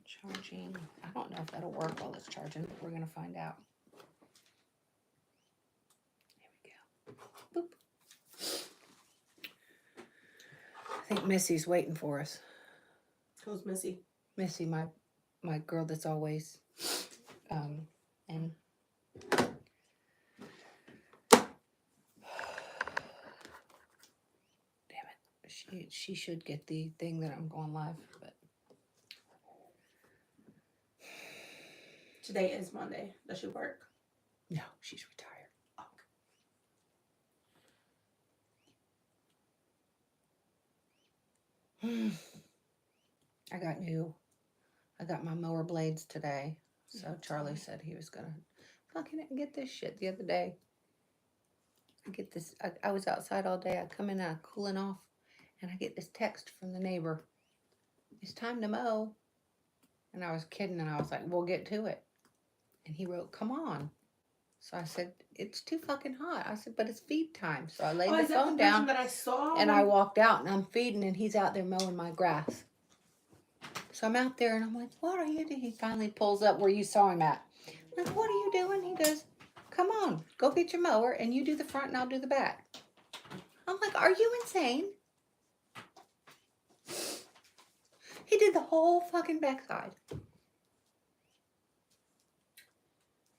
Charging. I don't know if that'll work while it's charging, but we're going to find out. There we go. Boop. I think Missy's waiting for us. Who's Missy? Missy, my girl that's always, and damn it, she should get the thing that I'm going live, but Today is Monday. Does she work? no, she's retired. I got my mower blades today. So Charlie said he was gonna fucking get this shit the other day. I get this. I was outside all day. I come in and I'm cooling off, and I get this text from the neighbor. It's time to mow. And I was kidding, and I was like, "We'll get to it." And he wrote, "Come on." So I said, "It's too fucking hot." I said, "But it's feed time." So I laid the phone down, that I saw and I walked out, and I'm feeding, and he's out there mowing my grass. So I'm out there, and I'm like, "What are you doing?" He finally pulls up where you saw him at. I'm like, "What are you doing?" He goes, "Come on, go get your mower, and you do the front, and I'll do the back." I'm like, "Are you insane?" He did the whole fucking backside.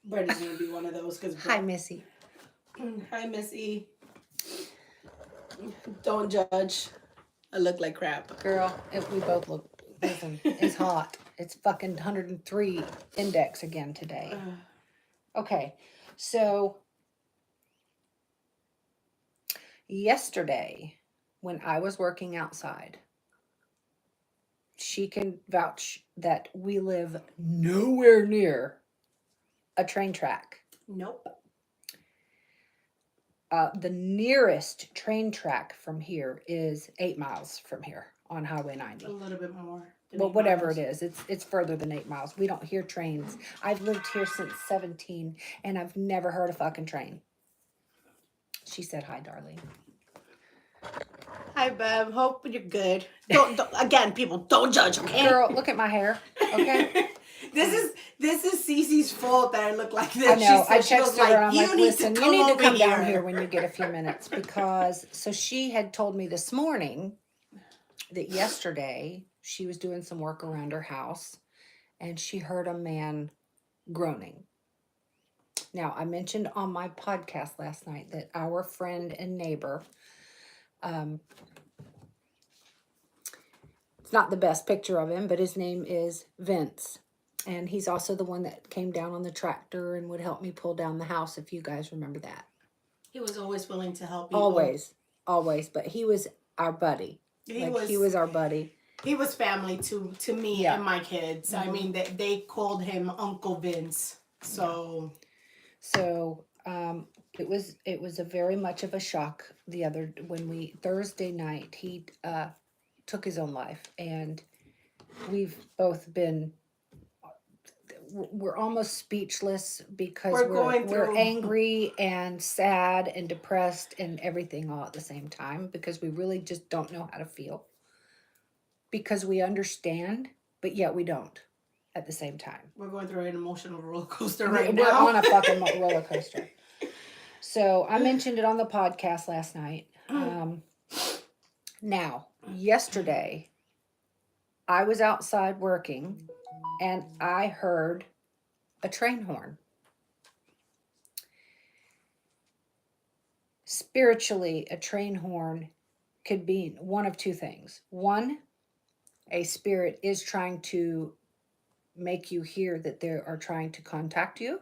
Brady's gonna be one of those because. Hi, Missy. Hi, Missy. Don't judge. I look like crap. Girl, we both look. Listen, it's hot. It's fucking 103 index again today. Okay, so yesterday when I was working outside, she can vouch that we live nowhere near a train track. Nope. The nearest train track from here is 8 miles from here on Highway 90. A little bit more. Well, whatever it is, it's further than 8 miles. We don't hear trains. I've lived here since 17, and I've never heard a fucking train. She said, "Hi, darling." Hi, Bev. Hope you're good. Don't again, people, don't judge, okay? Girl, look at my hair, okay? This is Cece's fault that I look like this. I know. I she texted her. I'm like, "Listen, you need to come here. down here when you get a few minutes," because so she had told me this morning that yesterday she was doing some work around her house, and she heard a man groaning. Now, I mentioned on my podcast last night that our friend and neighbor, it's not the best picture of him, but his name is Vince. And he's also the one that came down on the tractor and would help me pull down the house, if you guys remember that. He was always willing to help people. Always. But he was our buddy. He was our buddy. He was family to me and my kids. Mm-hmm. I mean, they called him Uncle Vince. So it was a very much of a shock Thursday night he took his own life, and we've both been. We're almost speechless because we're angry and sad and depressed and everything all at the same time, because we really just don't know how to feel, because we understand, but yet we don't at the same time. We're going through an emotional roller coaster right now. We're on a fucking roller coaster. So I mentioned it on the podcast last night. Now, yesterday, I was outside working, and I heard a train horn. Spiritually, a train horn could be one of two things. One, a spirit is trying to make you hear that they are trying to contact you,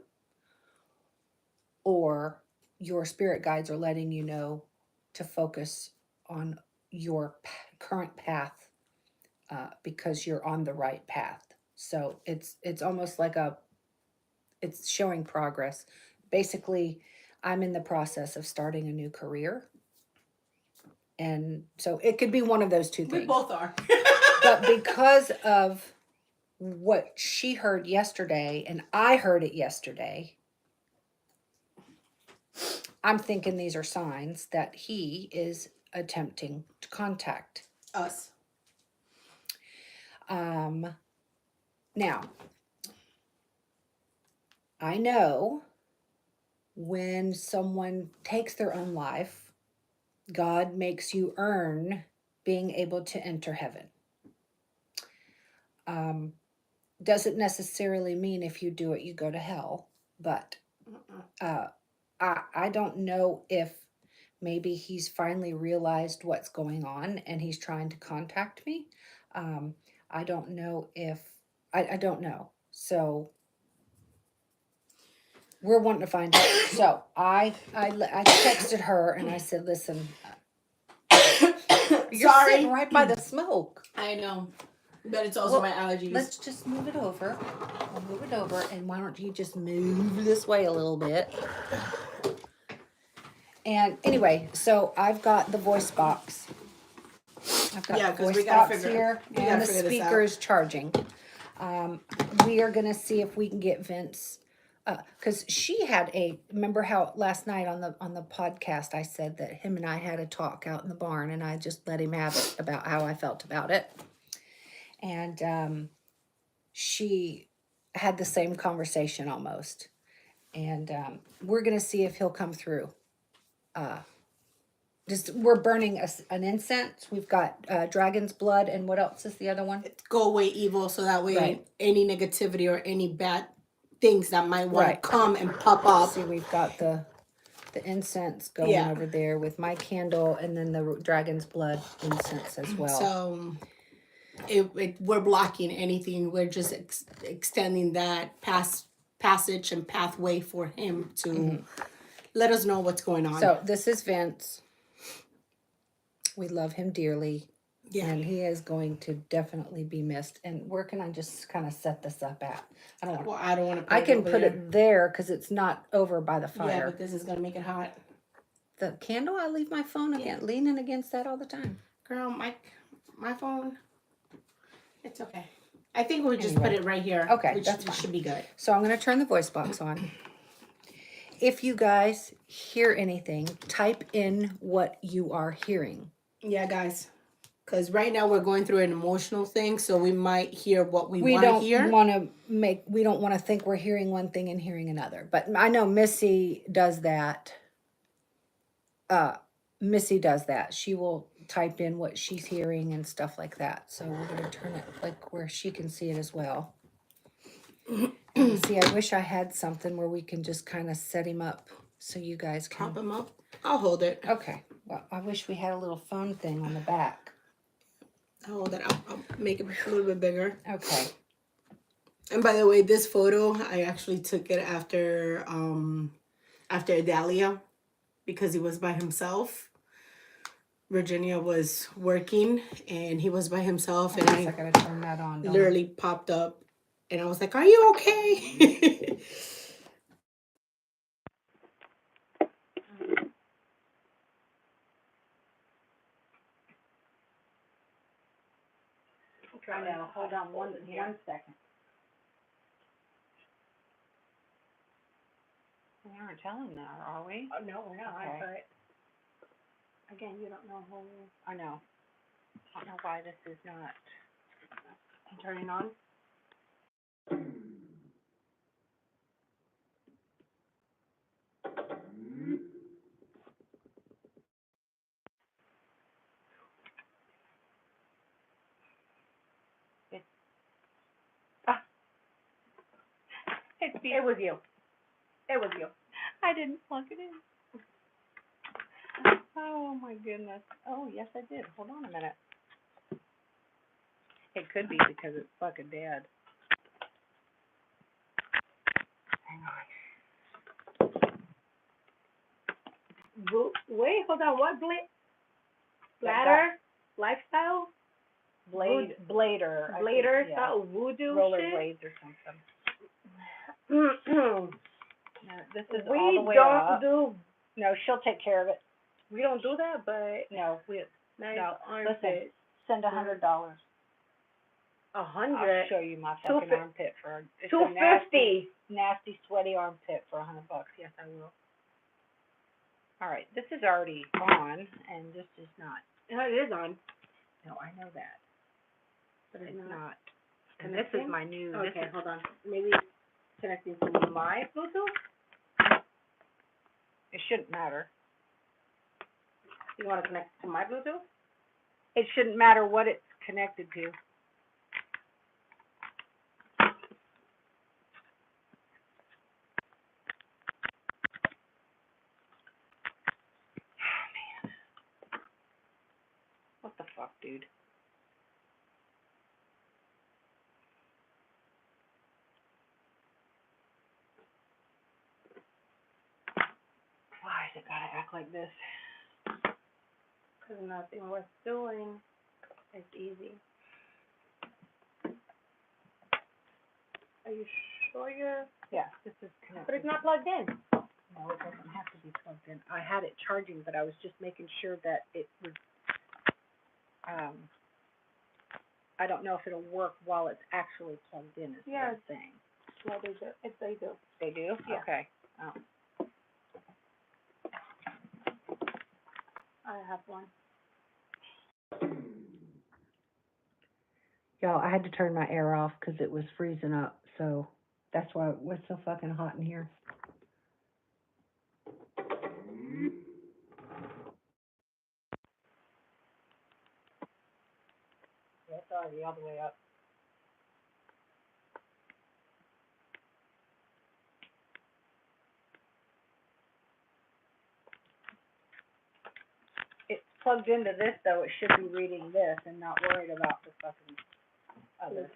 or your spirit guides are letting you know to focus on your current path, because you're on the right path. So it's almost like it's showing progress. Basically, I'm in the process of starting a new career. And so it could be one of those two things. We both are. But because of what she heard yesterday, and I heard it yesterday, I'm thinking these are signs that he is attempting to contact us. Now, I know when someone takes their own life, God makes you earn being able to enter heaven. Doesn't necessarily mean if you do it, you go to hell, but I don't know if maybe he's finally realized what's going on and he's trying to contact me. I don't know if, I don't know. So we're wanting to find out. So I texted her and I said, listen, you're Sorry. sitting right by the smoke. I know. But it's also my allergies. Let's just move it over. We'll move it over. And why don't you just move this way a little bit? And anyway, so I've got the voice box. I've got the voice box here. And the speaker is charging. We are going to see if we can get Vince. Because she had remember how last night on the podcast I said that him and I had a talk out in the barn and I just let him have it about how I felt about it. And she had the same conversation almost. And we're going to see if he'll come through. We're burning an incense. We've got dragon's blood, and what else is the other one? Go away evil, so that way any negativity or any bad things that might want to come and pop up. See, we've got the incense going over there with my candle, and then the dragon's blood incense as well. So we're blocking anything. We're just extending that passage and pathway for him to let us know what's going on. So this is Vince. We love him dearly. Yeah. And he is going to definitely be missed. And where can I just kind of set this up at? I don't want to. I can put it there because it's not over by the fire. Yeah, but this is gonna make it hot. The candle, I leave my phone leaning against that all the time. Girl, my phone. It's okay. I think we'll just put it right here. Okay, that's fine. Should be good. So I'm gonna turn the voice box on. If you guys hear anything, type in what you are hearing. Yeah, guys. Because right now we're going through an emotional thing, so we might hear what we want to hear. We don't want to think we're hearing one thing and hearing another. But I know Missy does that. She will type in what she's hearing and stuff like that. So we're going to turn it like where she can see it as well. See, I wish I had something where we can just kind of set him up so you guys can prop him up. I'll hold it. Okay. Well, I wish we had a little phone thing on the back. I'll hold it. I'll make it a little bit bigger. Okay. And by the way, this photo I actually took it after Adalia because he was by himself. Virginia was working and he was by himself, and I gotta turn that on. Literally popped up, and I was like, "Are you okay?" I know. Hold on one second. We aren't telling that, are we? No, we're not. Okay. But again, you don't know who. I know. I don't know why this is not turning on. It was you. It was you. I didn't plug it in. Oh my goodness. Oh yes, I did. Hold on a minute. It could be because it's fucking dead. Hang on. Wait, hold on. What Bladder? Lifestyle? Blader. Blader style voodoo roller shit? blades or something. No, this is all the way up. No, she'll take care of it. We don't do that, but no, listen, send $100. 100. I'll show you my fucking armpit for $250. Nasty, sweaty armpit for $100. Yes, I will. All right, this is already on, and this is not. No, it is on. No, I know that, but it's not. And this is my new. Okay, hold on. Maybe it's connecting to my Bluetooth? It shouldn't matter. You want to connect to my Bluetooth? It shouldn't matter what it's connected to. What the fuck, dude? Why is it gotta act like this? Because nothing worth doing is easy. Are you sure you're... Yeah, this is connected. But it's not plugged in. No, it doesn't have to be plugged in. I had it charging, but I was just making sure that it was, I don't know if it'll work while it's actually plugged in, is what I'm saying. Yeah, they do. They do. They do? Yeah. Okay. Oh. I have one. Y'all, I had to turn my air off because it was freezing up, so that's why it was so fucking hot in here. Yeah, it's already all the way up. It's plugged into this, though. It should be reading this and not worried about the fucking other.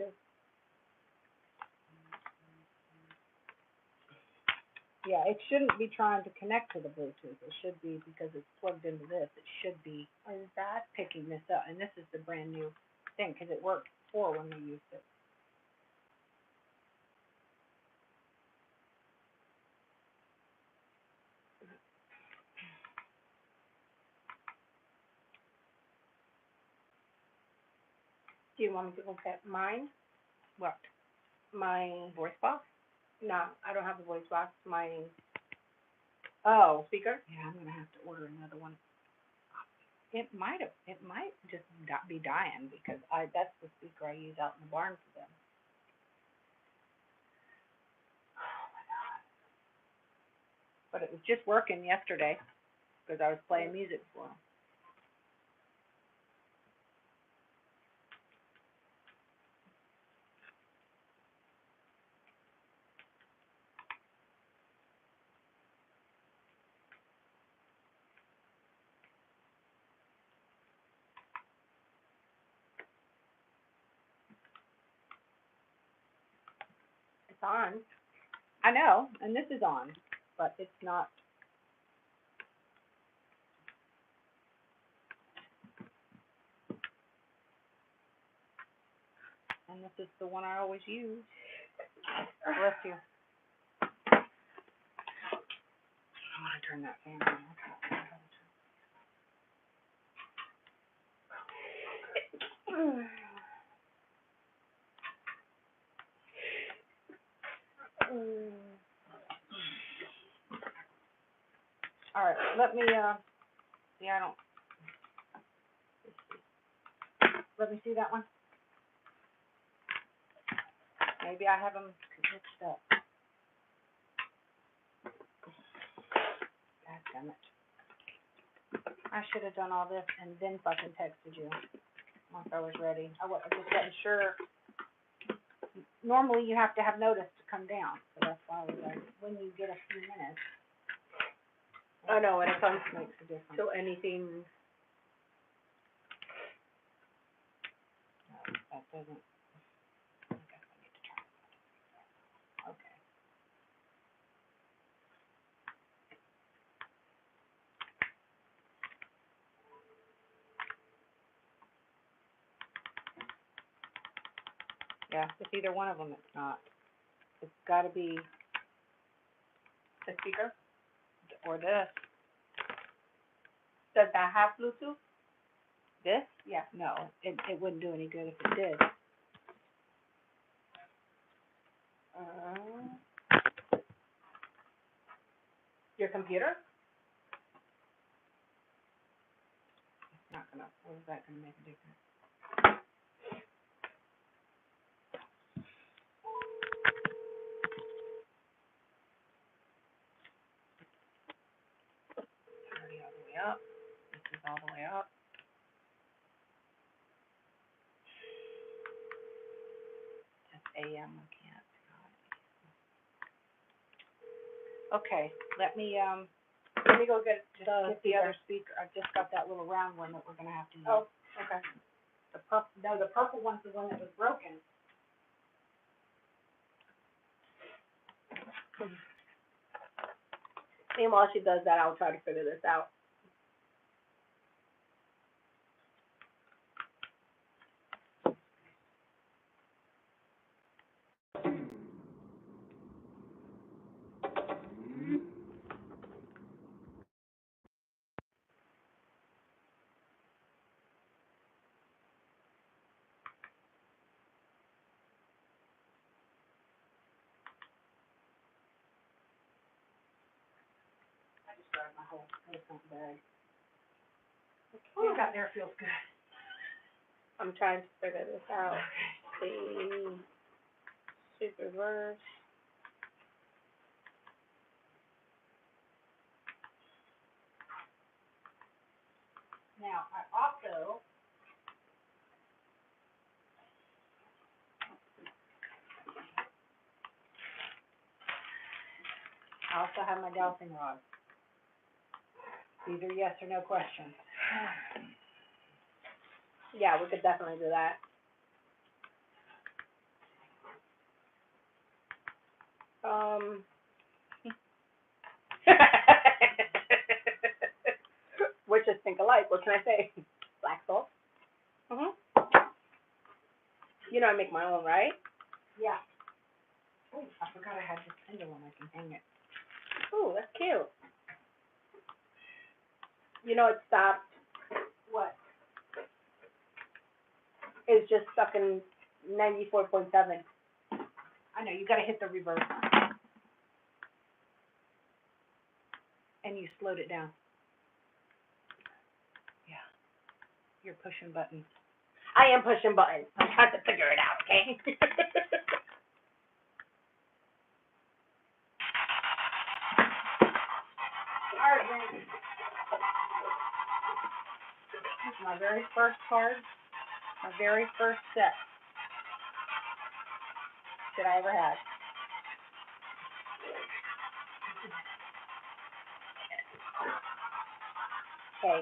Yeah, it shouldn't be trying to connect to the Bluetooth. It should be, because it's plugged into this, it should be picking this up. And this is the brand new thing, because it worked before when we used it. Do you want me to look at mine? What? My... Voice box? No, I don't have a voice box. My Oh. speaker? Yeah, I'm going to have to order another one. It might just be dying, because that's the speaker I use out in the barn for them. Oh my God. But it was just working yesterday, because I was playing music for them. It's on. I know, and this is on, but it's not. And this is the one I always use. Bless you. I want to turn that fan on. All right, let me, see, I don't, let me see that one. Maybe I have them mixed up. God damn it. I should have done all this and then fucking texted you once I was ready. I just wasn't sure. Normally you have to have notice to come down, so that's why I was like, when you get a few minutes. Oh, no, when it comes Makes a difference. to anything... No, that doesn't. I guess I need to turn it. Okay. Yeah, it's either one of them. It's not. It's got to be The speaker? or this. Does that have Bluetooth? This? Yeah. No, it wouldn't do any good if it did. Your computer? Not gonna. What is that gonna make a difference? AM, I can't. Okay, let me go get the other speaker. I've just got that little round one that we're gonna have to use. Oh, okay. The purple one's the one that was broken. Meanwhile, she does that, I'll try to figure this out. I just grabbed my whole bag. What you got there feels good. I'm trying to figure this out. The super verse. Now, I also have my dowsing rod. These are yes or no questions. Yeah, we could definitely do that. Witches think alike. What can I say? Black salt. You know I make my own, right? Yeah. Oh, I forgot I had this pendulum. I can hang it. Ooh, that's cute. You know it stopped. What? It's just stuck in 94.7. I know, you gotta hit the reverse. And you slowed it down. Yeah. You're pushing buttons. I am pushing buttons. I'm trying to figure it out, okay? All right, then. This is my very first card. My very first set that I ever had. Okay.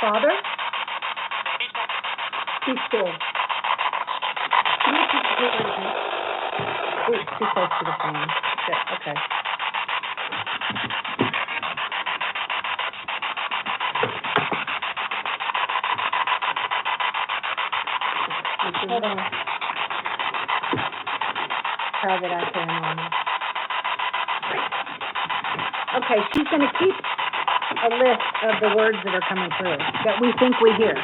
Father? He's still. Ooh, too close to the phone. Shit, okay. Hold on. How did I turn on? Okay, she's gonna keep a list of the words that are coming through, that we think we hear.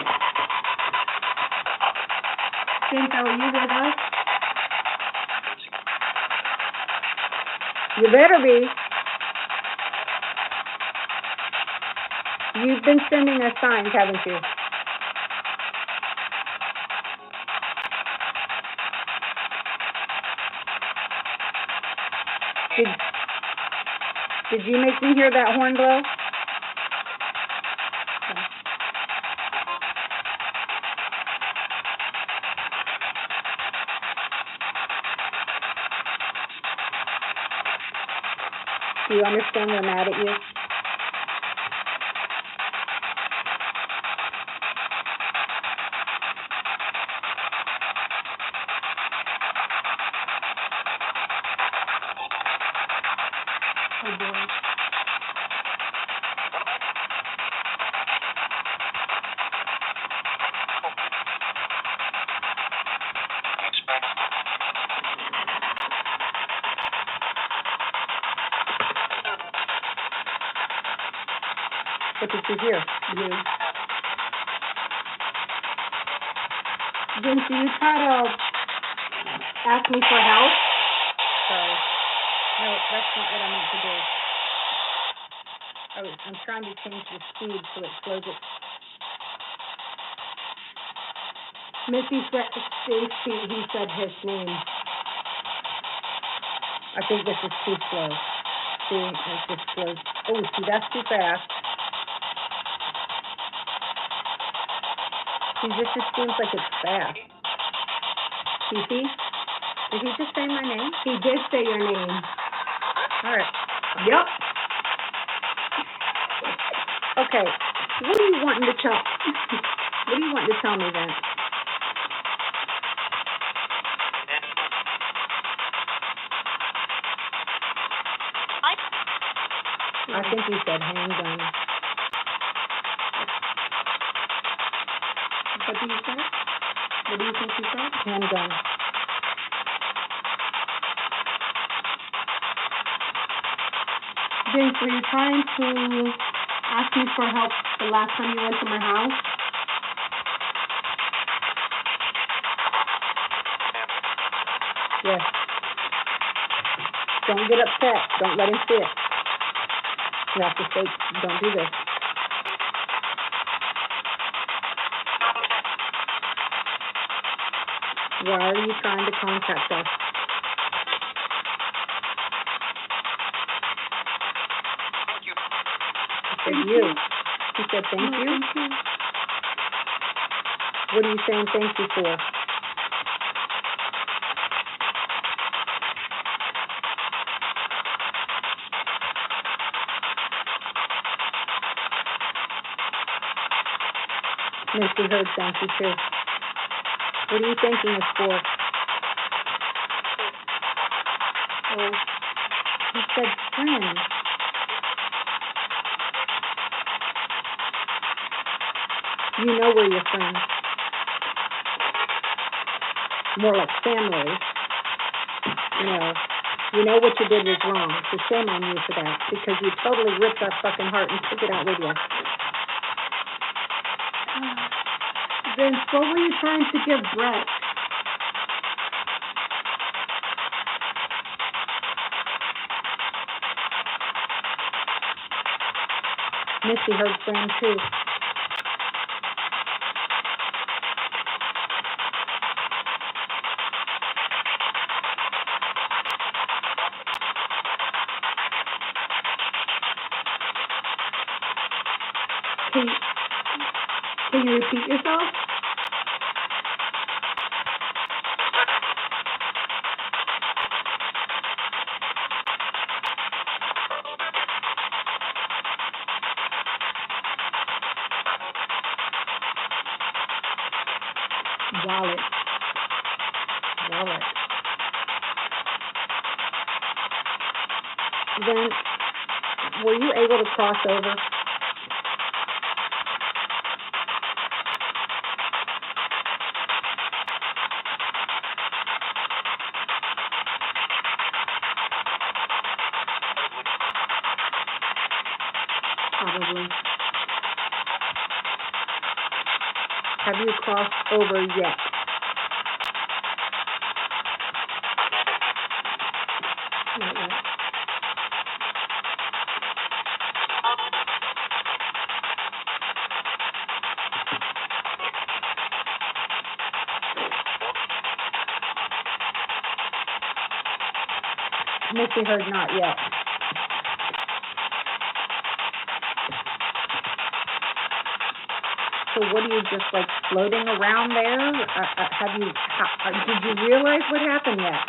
Cynthia, are you with us? You better be. You've been sending us signs, haven't you? Did you make me hear that horn blow? Do you understand we're mad at you? Oh boy. What did you hear? You. Didn't you try to ask me for help? Sorry. No, that's not what I meant to do. I'm trying to change the speed so it slows it. Missy said, Stacy, he said his name. I think this is too slow. See, it's just slow. Oh, see, that's too fast. Geez, it just seems like it's fast. Fifi? Did he just say my name? He did say your name. All right. Yep. Okay. What are you wanting to tell? What are you wanting to tell me then? I think you said handgun. What do you say? What do you think you said? Handgun. Vince, were you trying to ask me for help the last time you went to my house? Yes. Don't get upset. Don't let him see it. You have to say, don't do this. Why are you trying to contact us? He said you. He said thank you. What are you saying thank you for? Missy heard thank you too. What are you thanking us for? Oh, he said friend. You know we're your friends. More like family. You know what you did was wrong. So shame on you for that. Because you totally ripped our fucking heart and took it out with you. Vince, what were you trying to give Brett? Missy heard friend too. Can you repeat yourself? Wallet. Then, were you able to cross over? Probably. Have you crossed over yet? Not yet. Missy heard not yet. So what are you just like floating around there? Did you realize what happened yet?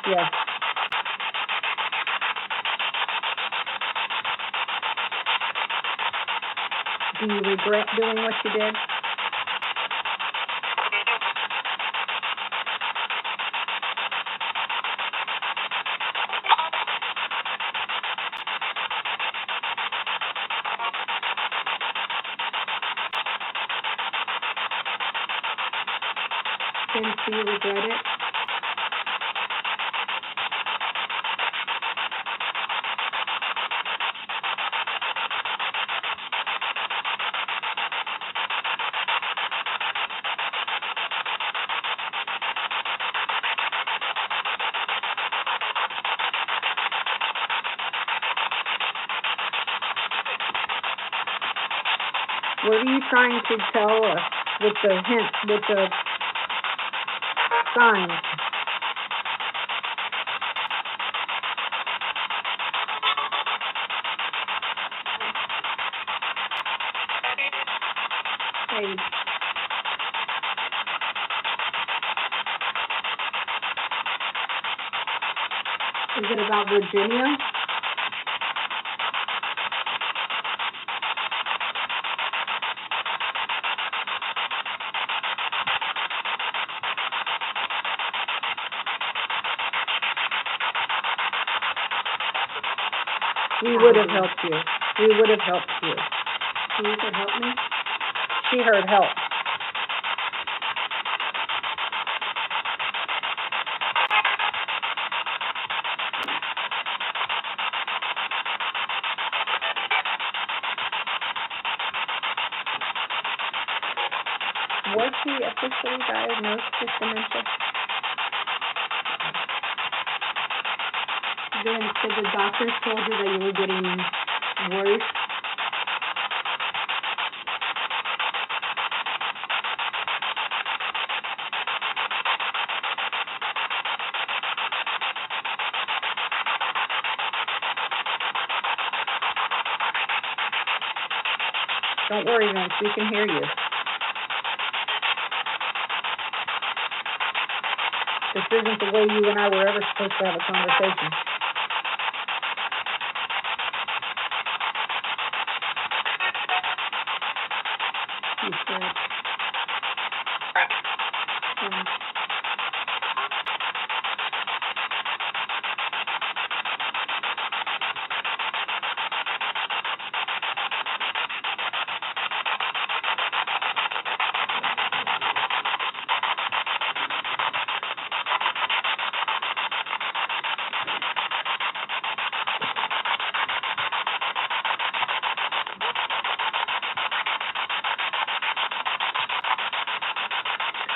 Yes. Do you regret doing what you did? Vince, do you regret it? What are you trying to tell us with the hint, with the sign? page. Is it about Virginia? We would have helped you. We would have helped you. So you could help me? She heard help. Was she officially diagnosed with dementia? Then, did the doctors told you that you were getting worse? Don't worry, Vince, we can hear you. This isn't the way you and I were ever supposed to have a conversation. You said.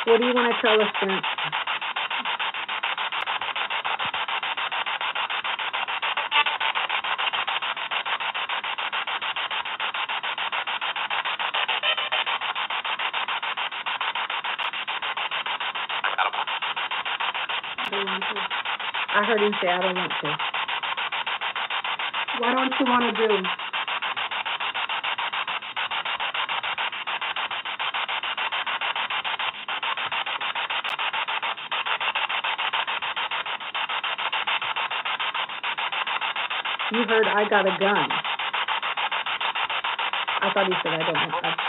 What do you want to tell us, Vince? I heard him say, I don't want to. What don't you want to do? You heard I got a gun. I thought he said I don't want.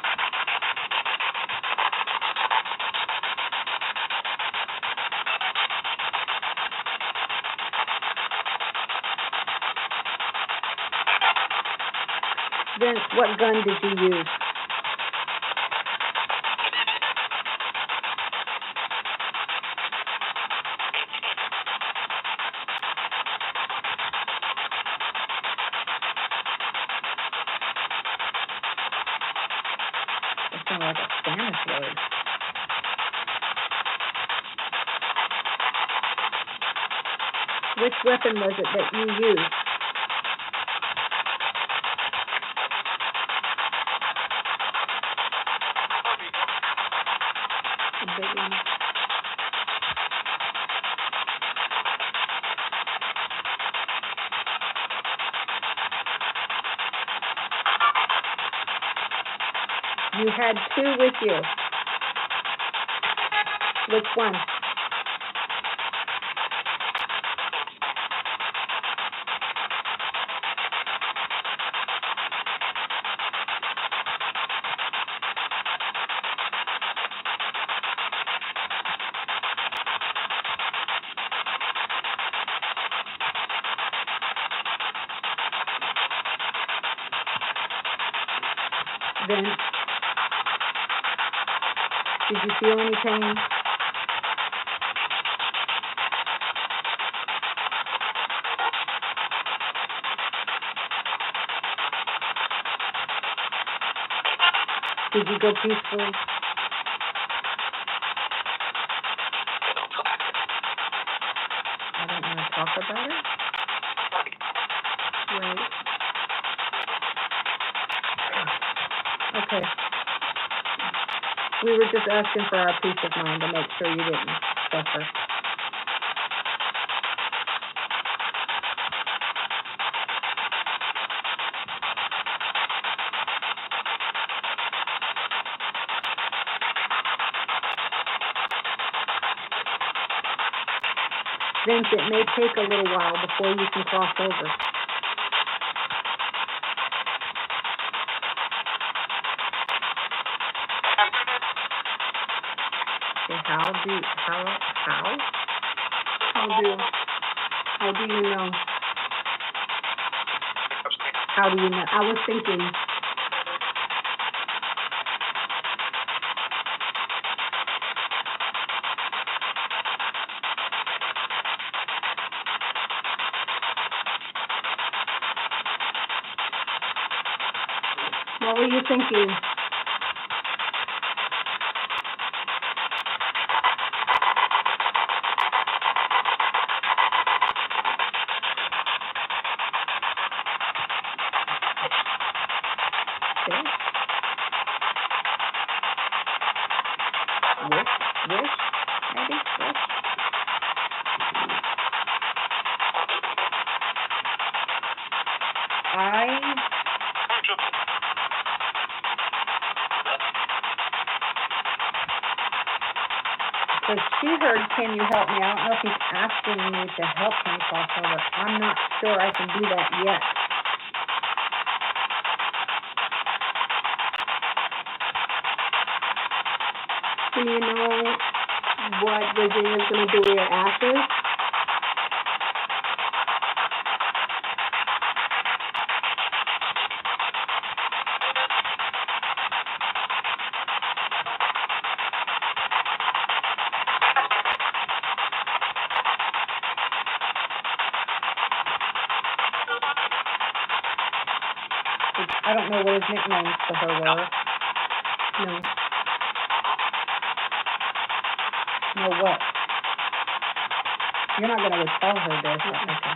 Vince, what gun did you use? That sounded like a Spanish word. Which weapon was it that you used? The big one. You had two with you. Which one? Vince, did you feel any pain? Did you go peacefully? I don't want to talk about it. Right. Okay. We were just asking for our peace of mind to make sure you didn't suffer. Vince, it may take a little while before you can cross over. Okay, how do you know? How do you know? I was thinking, what were you thinking? Okay. Wish, maybe, wish. Because she heard, can you help me? I don't know if he's asking me to help him cross over. I'm not sure I can do that yet. Do you know what Virginia's going to do with your ashes? I don't know what his nicknames to her were. No. No what? You're not going to tell her this. Okay.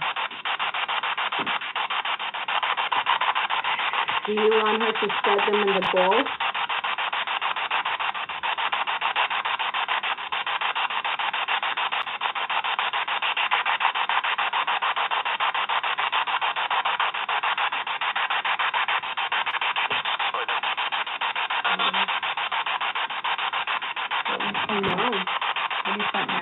Do you want her to spread them in the bowl? Oh no. What do you think now?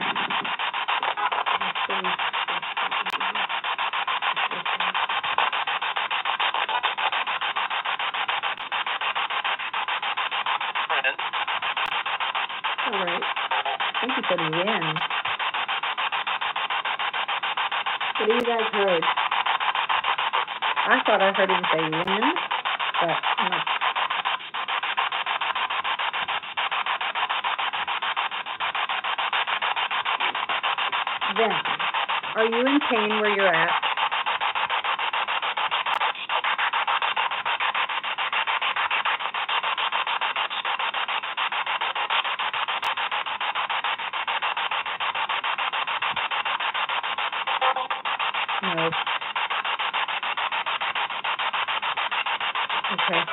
All right. I think he said win. What do you guys heard? I thought I heard him say win, but I'm not. Vince, are you in pain where you're at? No. Okay.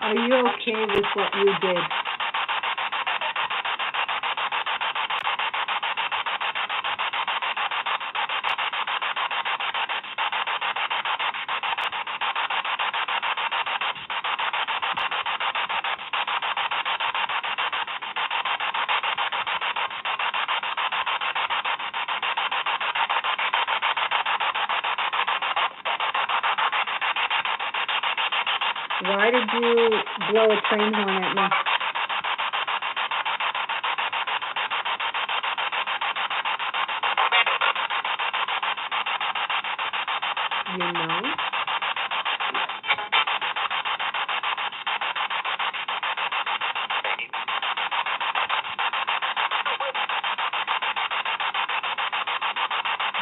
Are you okay with what you did? Why did you blow a train horn at me? You know?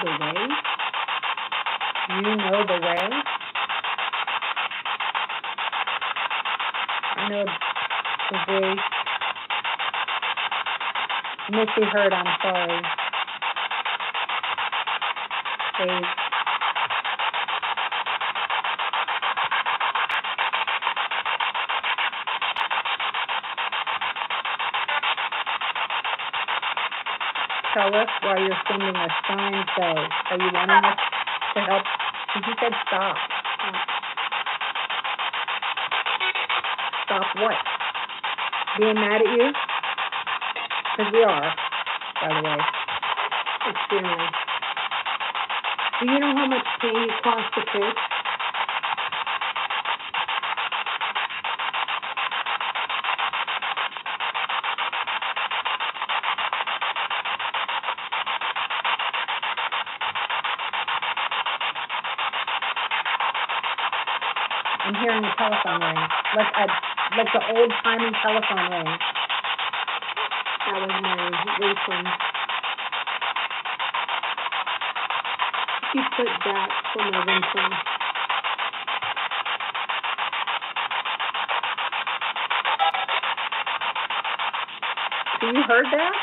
The way? You know the way? I know the way. Missy heard, I'm sorry. They, tell us why you're sending a sign say. Are you wanting us to help? Because you said stop. Stop what? Being mad at you? Because we are. by the way. Extremely. Do you know how much pain you caused the kids? I'm hearing the telephone ring, like the old timey telephone ring. That was my ringtone. She put that for my ringtone. So you heard that?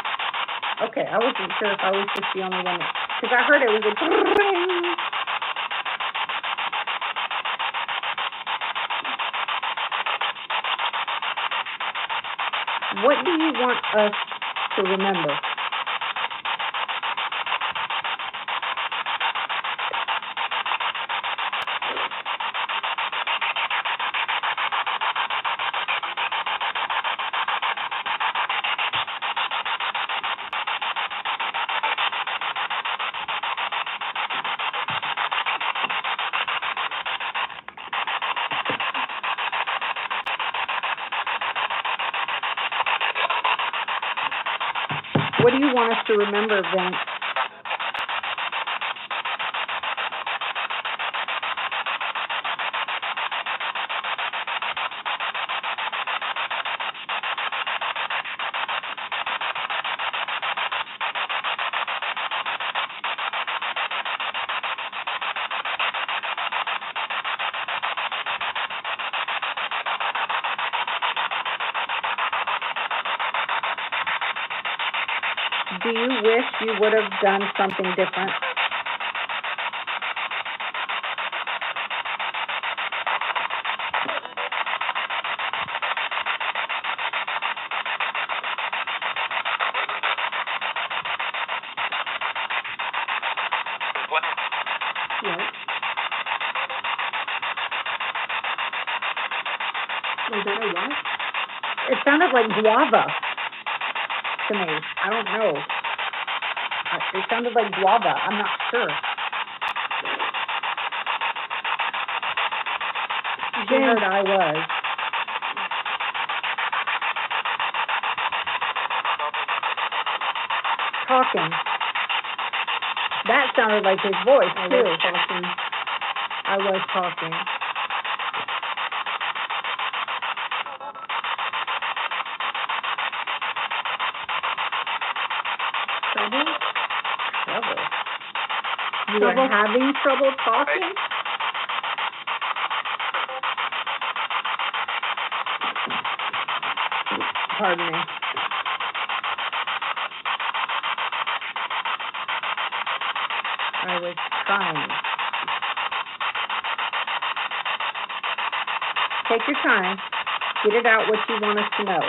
Okay, I wasn't sure if I was just the only one, because I heard it was a ring. What do you want us to remember? What do you want us to remember, Vince? Do you wish you would have done something different? What? Was that a what? It sounded like guava to me. I don't know. It sounded like guava. I'm not sure. She heard I was. Talking. That sounded like his voice, I too. was talking. I was talking. Trouble? Trouble. You Trouble? were having trouble talking? Pardon me. I was trying. Take your time. Get it out what you want us to know.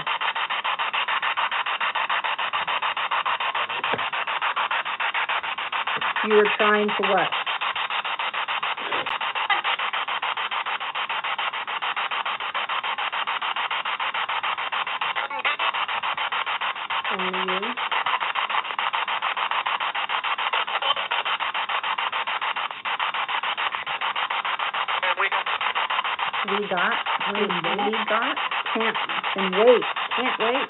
You were trying to what? Only you? We got, and wait, can't wait.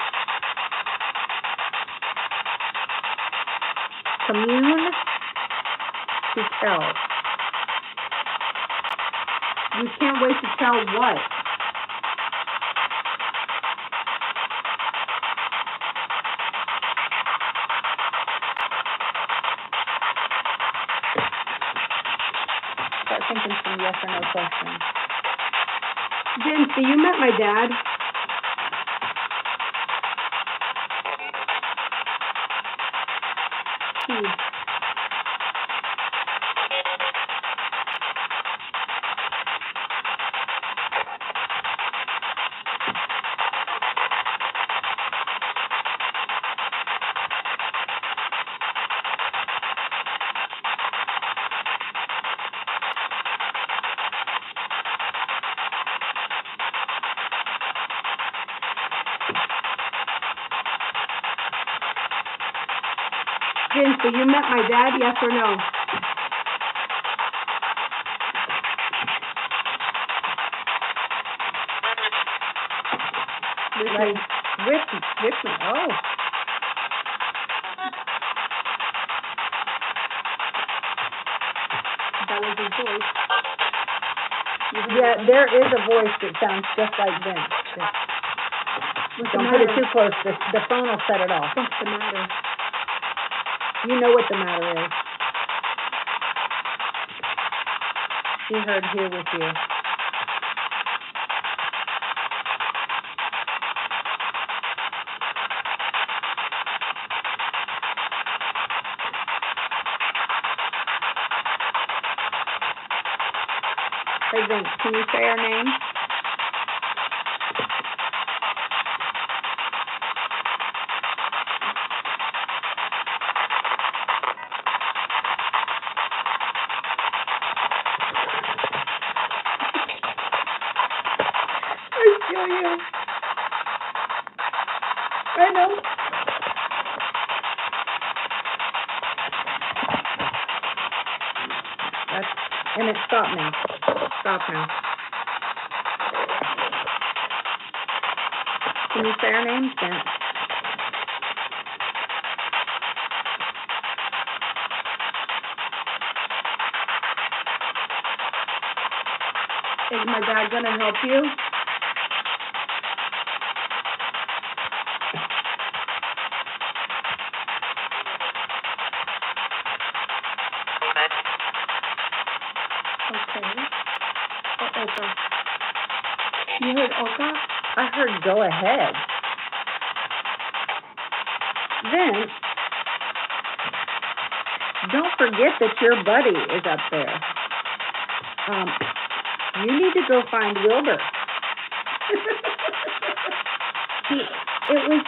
Commune to tell. You can't wait to tell what? Start thinking some yes or no questions. Vince, you met my dad. so you met my dad, yes or no? Like, with me, oh. That was his voice. Yeah, there is a voice that sounds just like Vince. What's the Don't put it matter? too close, the phone will set it off. What's the matter? You know what the matter is. She heard here with you. Hey Vince, can you say our name? I feel you. I know. And it stopped now. Stop now. Can you say our names, Vince? Is my dad gonna help you? Okay. Oka. You heard Oka? I heard go ahead. Vince, don't forget that your buddy is up there. You need to go find Wilbur. It was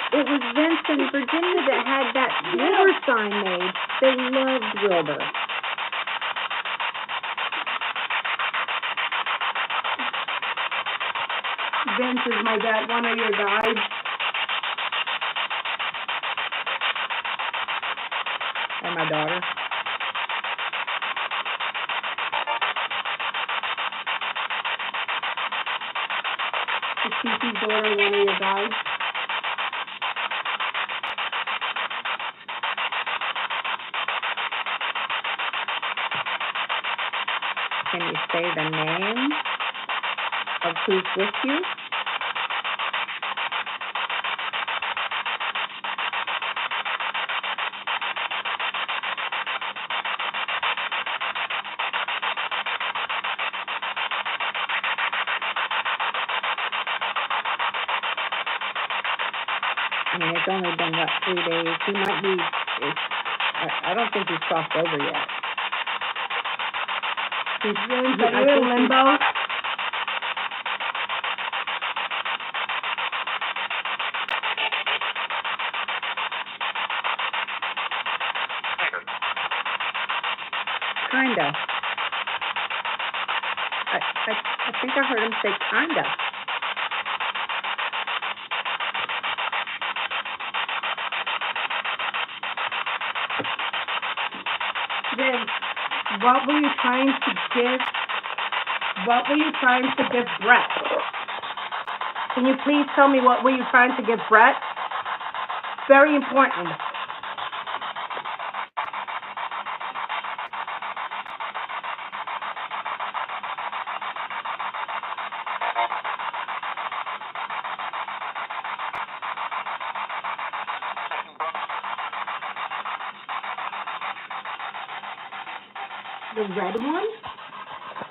Vince and Virginia that had that Wilbur sign made. They loved Wilbur. Vince, is my dad one of your guides? And my daughter. Is Cece's daughter one of your guides? Can you say the name of who's with you? I mean, it's only been, 3 days? He might be, I don't think he's crossed over yet. Vince, I are you in think limbo? Kinda. I think I heard him say kinda. Vince, what were you trying to give Brett? Can you please tell me what were you trying to give Brett? Very important. The red one?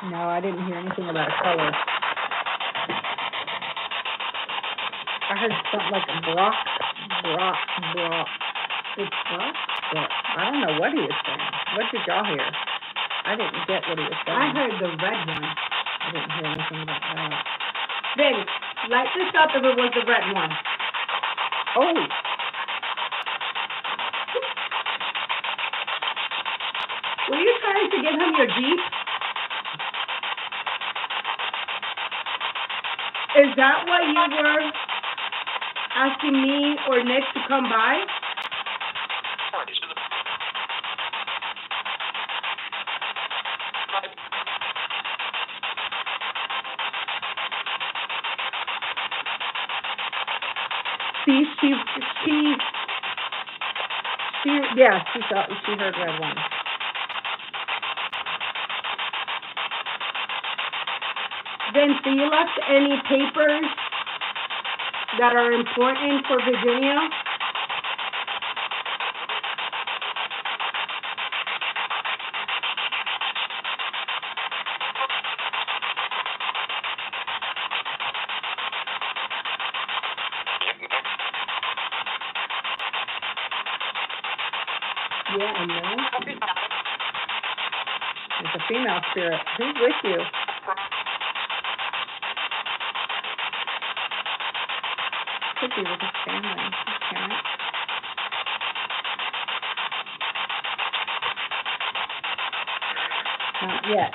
No, I didn't hear anything about a color. I heard something like a Brock. It's Brock? Yeah. I don't know what he was saying. What did y'all hear? I didn't get what he was saying. I heard the red one. I didn't hear anything about that. Vince, light this up if it was the red one. Oh, Were you trying to give him your Jeep? Is that why you were asking me or Nick to come by? See, yeah, she heard red one. Vince, do you left any papers that are important for Virginia? Yeah, no. It's a female spirit. Who's with you? Could be with his family, his parents. Not yet.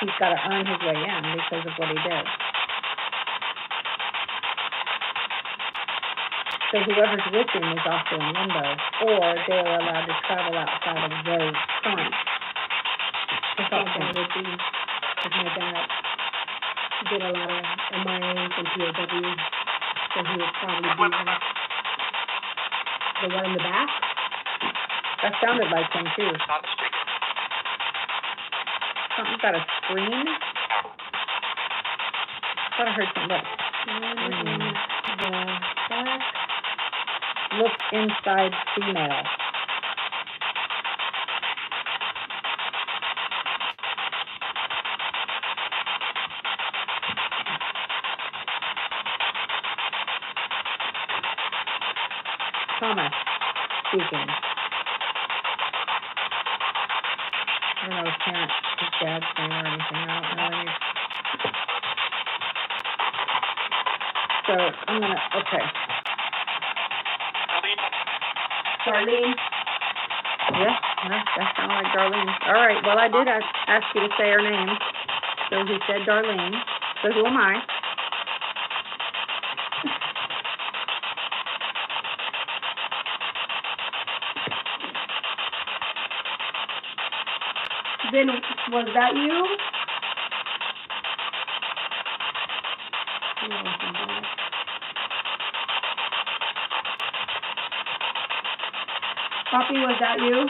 He's got to earn his way in because of what he did. So whoever's with him is also in limbo, or they are allowed to travel outside of those currents. I thought that would be, because my dad did a lot of MIAs and POWs, so he would probably be the one in the back. That sounded like him too. Something got a scream. Thought I heard something. The back. Look inside female. Thomas speaking. I don't know his parents, his dad's name or anything. I don't know any. So I'm gonna, okay. Darlene? Yeah, that sounded like Darlene. All right, well, I did ask you to say her name. So he said Darlene. So who am I? Then, was that you? Poppy, was that you?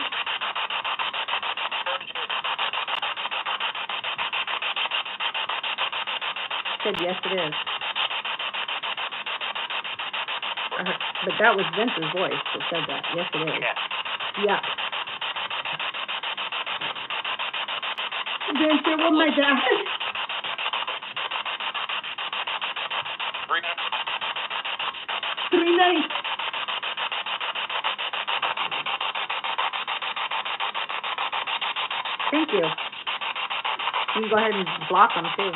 Said yes, it is. But that was Vince's voice that said that. Yes, it is. Yeah. Vince, it was my dad. Three nights. Thank you. You can go ahead and block them too.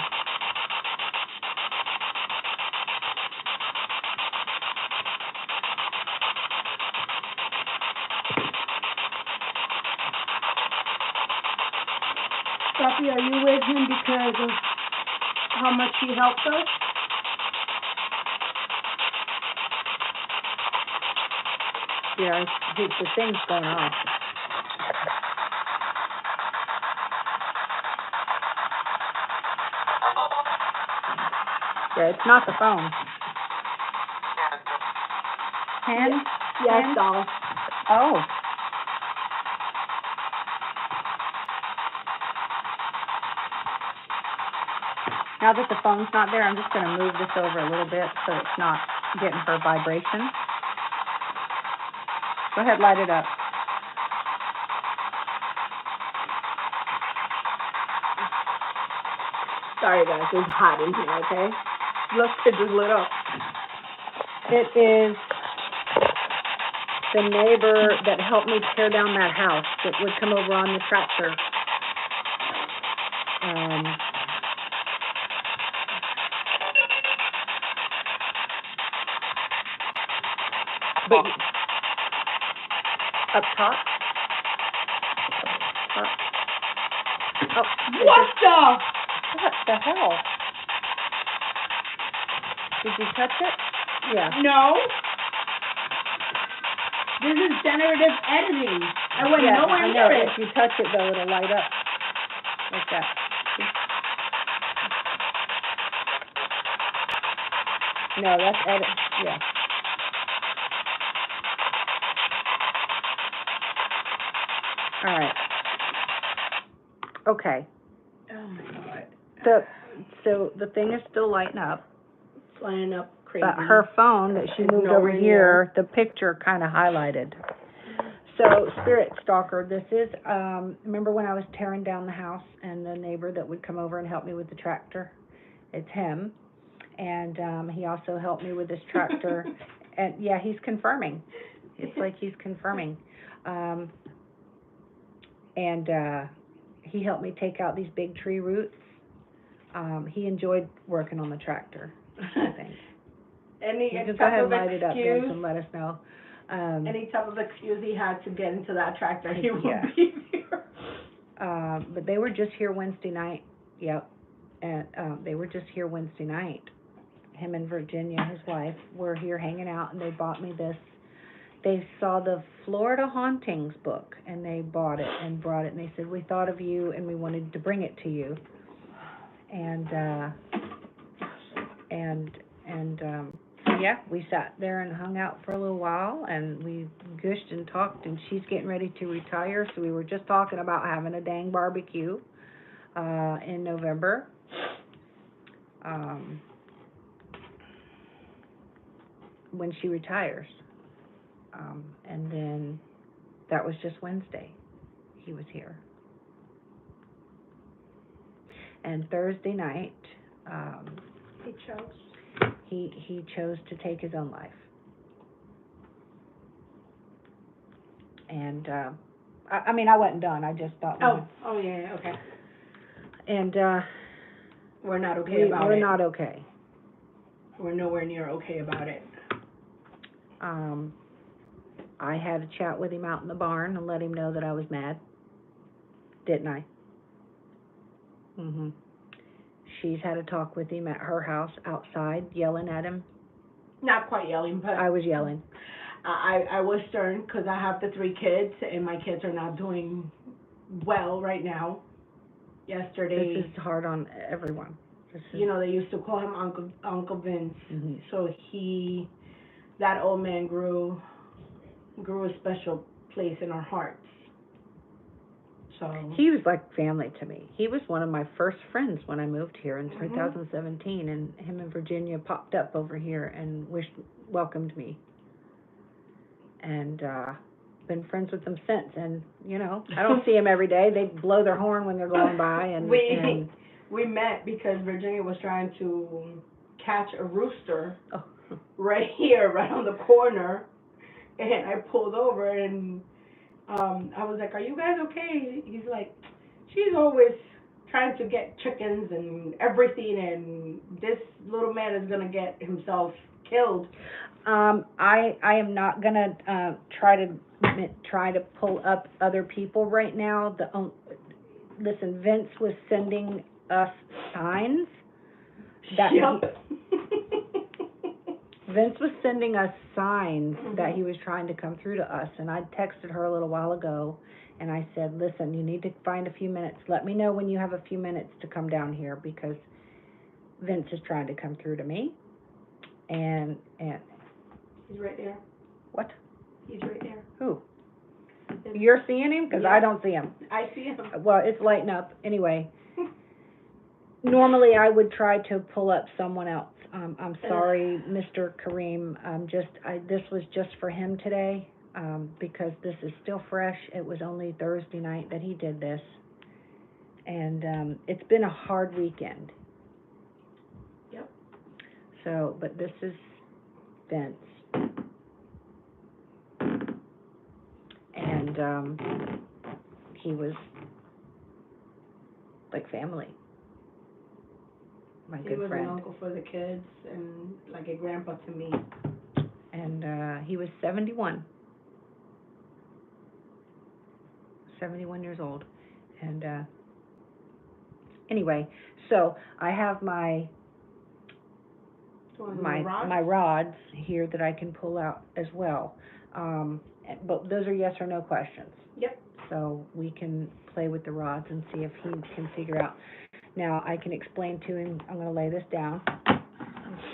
Sophie, are you with him because of how much he helped us? Yeah, the thing's going off. Yeah, it's not the phone. Hand? Yes, doll. Oh. Now that the phone's not there, I'm just going to move this over a little bit so it's not getting her vibration. Go ahead, light it up. Sorry guys, it's hot in here, okay? Look, it just lit up. It is the neighbor that helped me tear down that house that would come over on the tractor. But up top? Oh, what the hell? Did you touch it? Yeah. No. This is generative editing. I went Yeah, nowhere I know, near it. if you touch it though, it'll light up like that. No, that's edit, yeah. All right. Okay, Oh my God. so the thing is still lighting up, Flying up crazy. but her phone that she It's moved over nowhere here, the picture kind of highlighted. So, Spirit Stalker, this is, remember when I was tearing down the house and the neighbor that would come over and help me with the tractor? It's him. And, he also helped me with this tractor. And, yeah, he's confirming. It's like he's confirming. He helped me take out these big tree roots. He enjoyed working on the tractor, I think. Any You just go type ahead of and light it up, Vince, excuse, and let us know. any type of excuse he had to get into that tractor, he would Yeah. be here. But they were just here Wednesday night, yep, and, they were just here Wednesday night. Him and Virginia, his wife, were here hanging out, and they bought me this. They saw the Florida Hauntings book, and they bought it and brought it, and they said, we thought of you, and we wanted to bring it to you. So yeah, we sat there and hung out for a little while, and we gushed and talked, and she's getting ready to retire, so we were just talking about having a dang barbecue, in November. When she retires. And then that was just Wednesday. He was here. And Thursday night, He chose. he chose to take his own life. And I mean, I wasn't done. I just thought. Oh yeah, okay. And We're not okay about we're it. not okay. We're nowhere near okay about it. I had a chat with him out in the barn and let him know that I was mad. Didn't I? Mhm. She's had a talk with him at her house outside, yelling at him. Not quite yelling, but I was yelling. I was stern because I have the 3 kids, and my kids are not doing well right now. Yesterday, This is hard on everyone. This is, you know, they used to call him Uncle Vince. Mhm. So that old man grew a special place in our hearts. So he was like family to me. He was one of my first friends when I moved here in Mhm. 2017, and him and Virginia popped up over here and welcomed me. And been friends with them since. And you know, I don't see them every day. They blow their horn when they're going by, and we met because Virginia was trying to catch a rooster oh. right here, right on the corner, and I pulled over and I was like, "Are you guys okay?" He's like, "She's always trying to get chickens and everything, and this little man is gonna get himself killed." I am not gonna try to pull up other people right now. Listen, Vince was sending us signs that Yep. Vince was sending us signs Mhm. that he was trying to come through to us, and I texted her a little while ago, and I said, listen, you need to find a few minutes. Let me know when you have a few minutes to come down here, because Vince is trying to come through to me. And He's right there. what? He's right there. Who? You're seeing him? Because I Yeah. don't see him. I see him. Well, it's lighting up. Anyway, normally I would try to pull up someone else. I'm sorry, Mr. Kareem. This was just for him today, because this is still fresh. It was only Thursday night that he did this. And it's been a hard weekend. Yep. So, but this is Vince. And he was like family. My He good was friend. an uncle for the kids and like a grandpa to me. And he was 71. 71 years old. And anyway, so I have my rods here that I can pull out as well. But those are yes or no questions. Yep. So we can play with the rods and see if he can figure out. Now, I can explain to him, I'm gonna lay this down,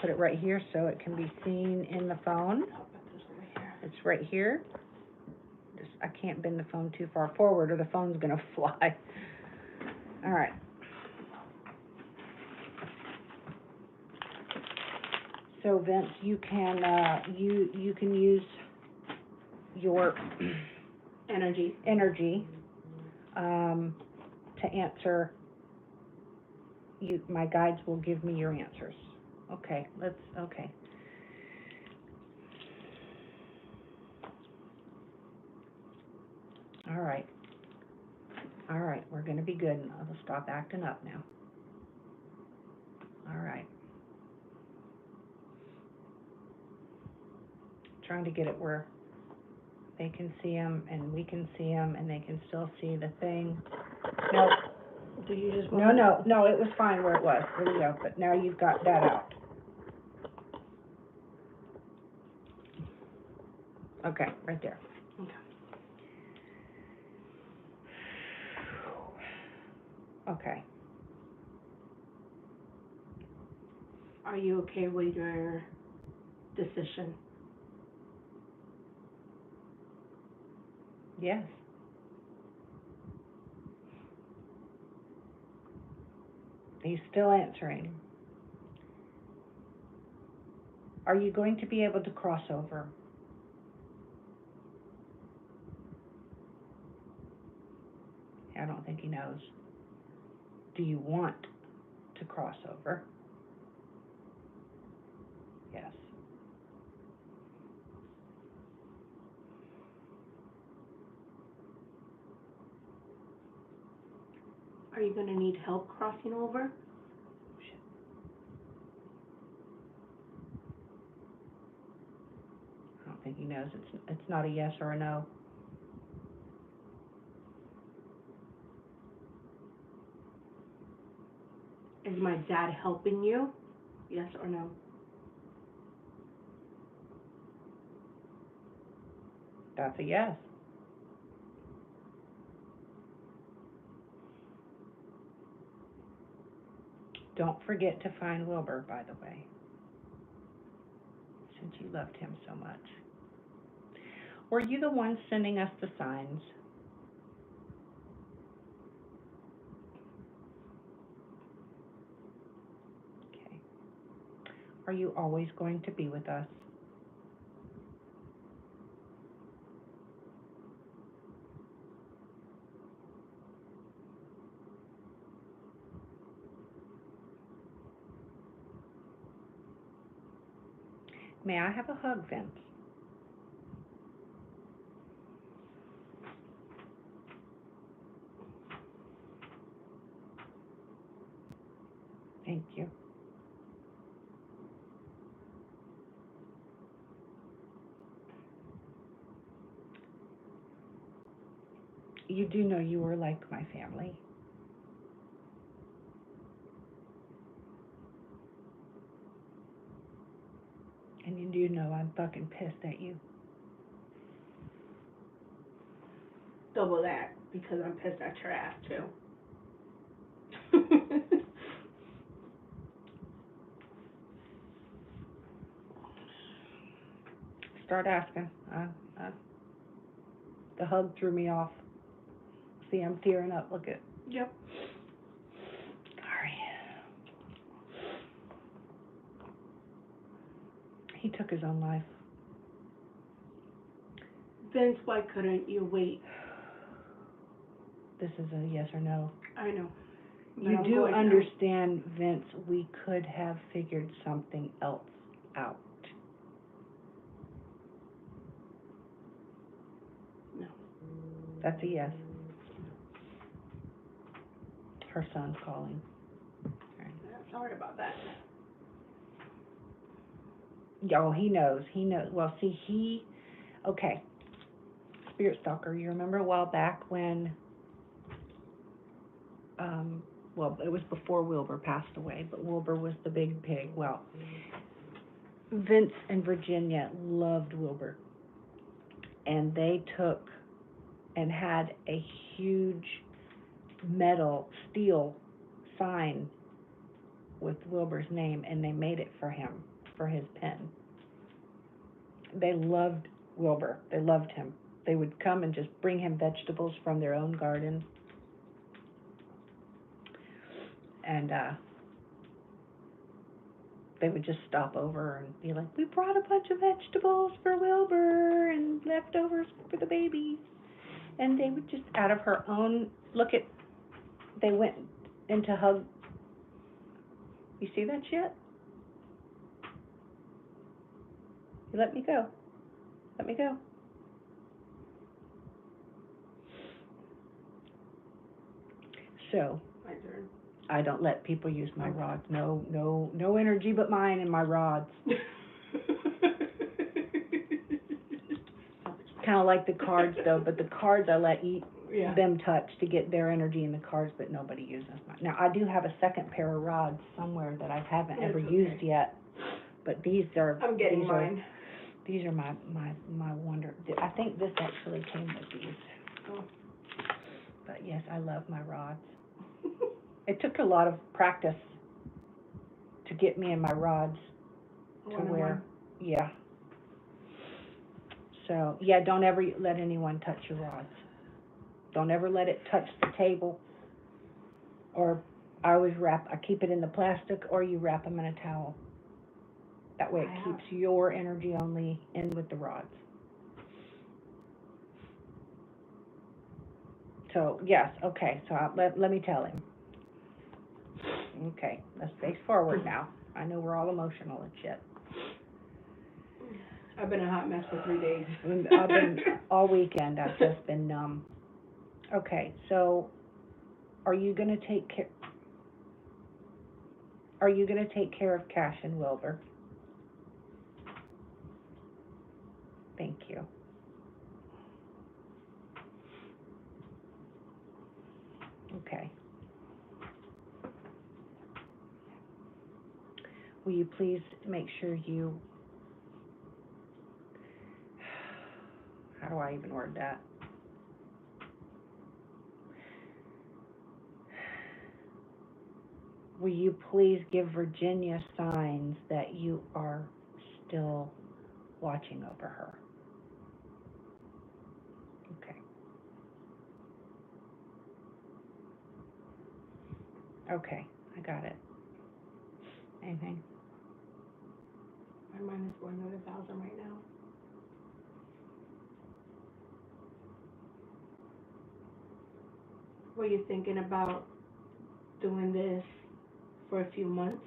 put it right here so it can be seen in the phone. I'll put this over here. It's right here. Just, I can't bend the phone too far forward or the phone's gonna fly. All right. So Vince, you can, you can use your Energy. energy, to answer, my guides will give me your answers. Okay, okay. All right, we're gonna be good. I'll stop acting up now. All right. Trying to get it where they can see them and we can see them and they can still see the thing. No, Do you just no, it was fine where it was. There we go. But now you've got that out. Okay, right there. Okay. Okay. Are you okay with your decision? Yes. He's still answering. Are you going to be able to cross over? I don't think he knows. Do you want to cross over? Yes. Are you gonna need help crossing over? I don't think he knows. It's not a yes or a no. Is my dad helping you? Yes or no? That's a yes. Don't forget to find Wilbur, by the way, since you loved him so much. Were you the one sending us the signs? Okay. Are you always going to be with us? May I have a hug, Vince? Thank you. You do know you were like my family. And you do know I'm fucking pissed at you. Double that, because I'm pissed at your ass too. Start asking. The hug threw me off. See, I'm tearing up. Look at. Yep. Sorry. He took his own life. Vince, why couldn't you wait? This is a yes or no. I know. But You I'm do going now. understand, Vince, we could have figured something else out. No. That's a yes. Her son's calling. Sorry about that. Oh, he knows. He knows. Well, see, okay. Spirit Stalker, you remember a while back when, well, it was before Wilbur passed away, but Wilbur was the big pig. Well, Vince and Virginia loved Wilbur, and they took and had a huge steel sign with Wilbur's name, and they made it for him, for his pen. They loved Wilbur. They loved him. They would come and just bring him vegetables from their own garden. And they would just stop over and be like, we brought a bunch of vegetables for Wilbur and leftovers for the babies. And they would just, out of her own, they went into hug. You see that shit? You let me go. Let me go. So, My turn. I don't let people use my rods. No energy but mine in my rods. Kind of like the cards though, but the cards I let them touch to get their energy in the cards, but nobody uses mine. Now, I do have a second pair of rods somewhere that I haven't ever used yet, but these are... I'm getting mine. These are my wonder... I think this actually came with these. Oh. But yes, I love my rods. It took a lot of practice to get me and my rods to where... Yeah. So, yeah, don't ever let anyone touch your rods. Don't ever let it touch the table. Or I always I keep it in the plastic, or you wrap them in a towel. That way it keeps your energy only in with the rods. So, yes, okay, so let me tell him. Okay, let's face forward now. I know we're all emotional and shit. I've been a hot mess for 3 days. I've been, all weekend, I've just been numb. Okay, so are you gonna take care of Cash and Wilbur? Thank you. Okay. Will you please make sure you, how do I even word that? Will you please give Virginia signs that you are still watching over her? Okay. Okay, I got it. Anything? My mind is going over 1,000 right now. Were you thinking about doing this for a few months?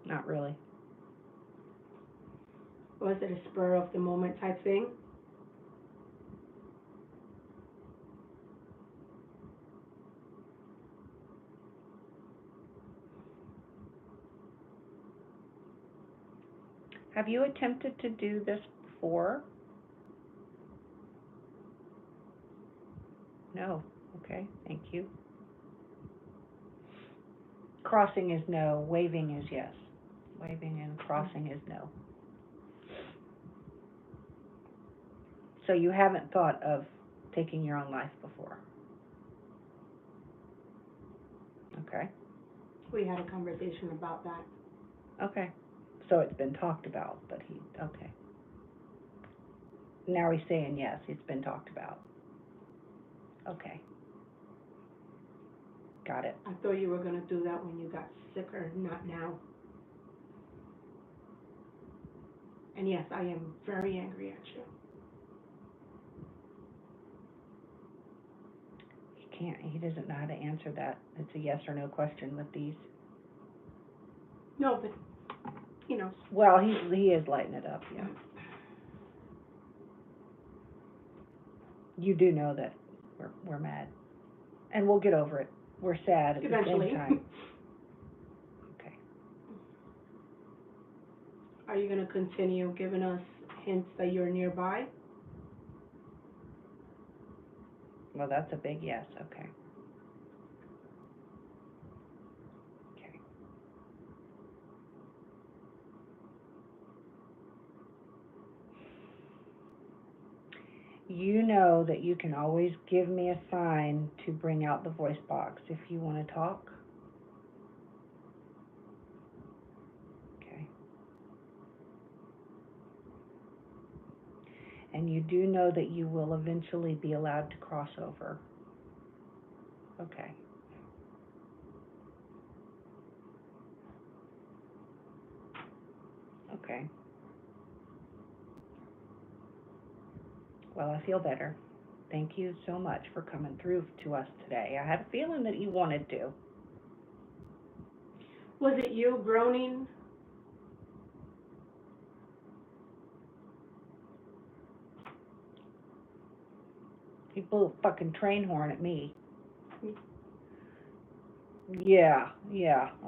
Not really. Was it a spur of the moment type thing? Have you attempted to do this before? No. Okay, thank you. Crossing is no, waving is yes. Waving and crossing is no. So you haven't thought of taking your own life before? Okay. We had a conversation about that. Okay. So it's been talked about, but okay. Now he's saying yes, it's been talked about. Okay. Got it. I thought you were going to do that when you got sicker, not now. And yes, I am very angry at you. He doesn't know how to answer that. It's a yes or no question with these. No, but, Well, he is lighting it up, yeah. You do know that we're mad. And we'll get over it. We're sad at eventually. the same time. Okay. Are you going to continue giving us hints that you're nearby? Well, that's a big yes, okay. Okay. you know that you can always give me a sign to bring out the voice box if you want to talk. Okay. And you do know that you will eventually be allowed to cross over. Okay. Okay. Well, I feel better. Thank you so much for coming through to us today. I had a feeling that you wanted to. Was it you groaning? He blew a fucking train horn at me. Yeah,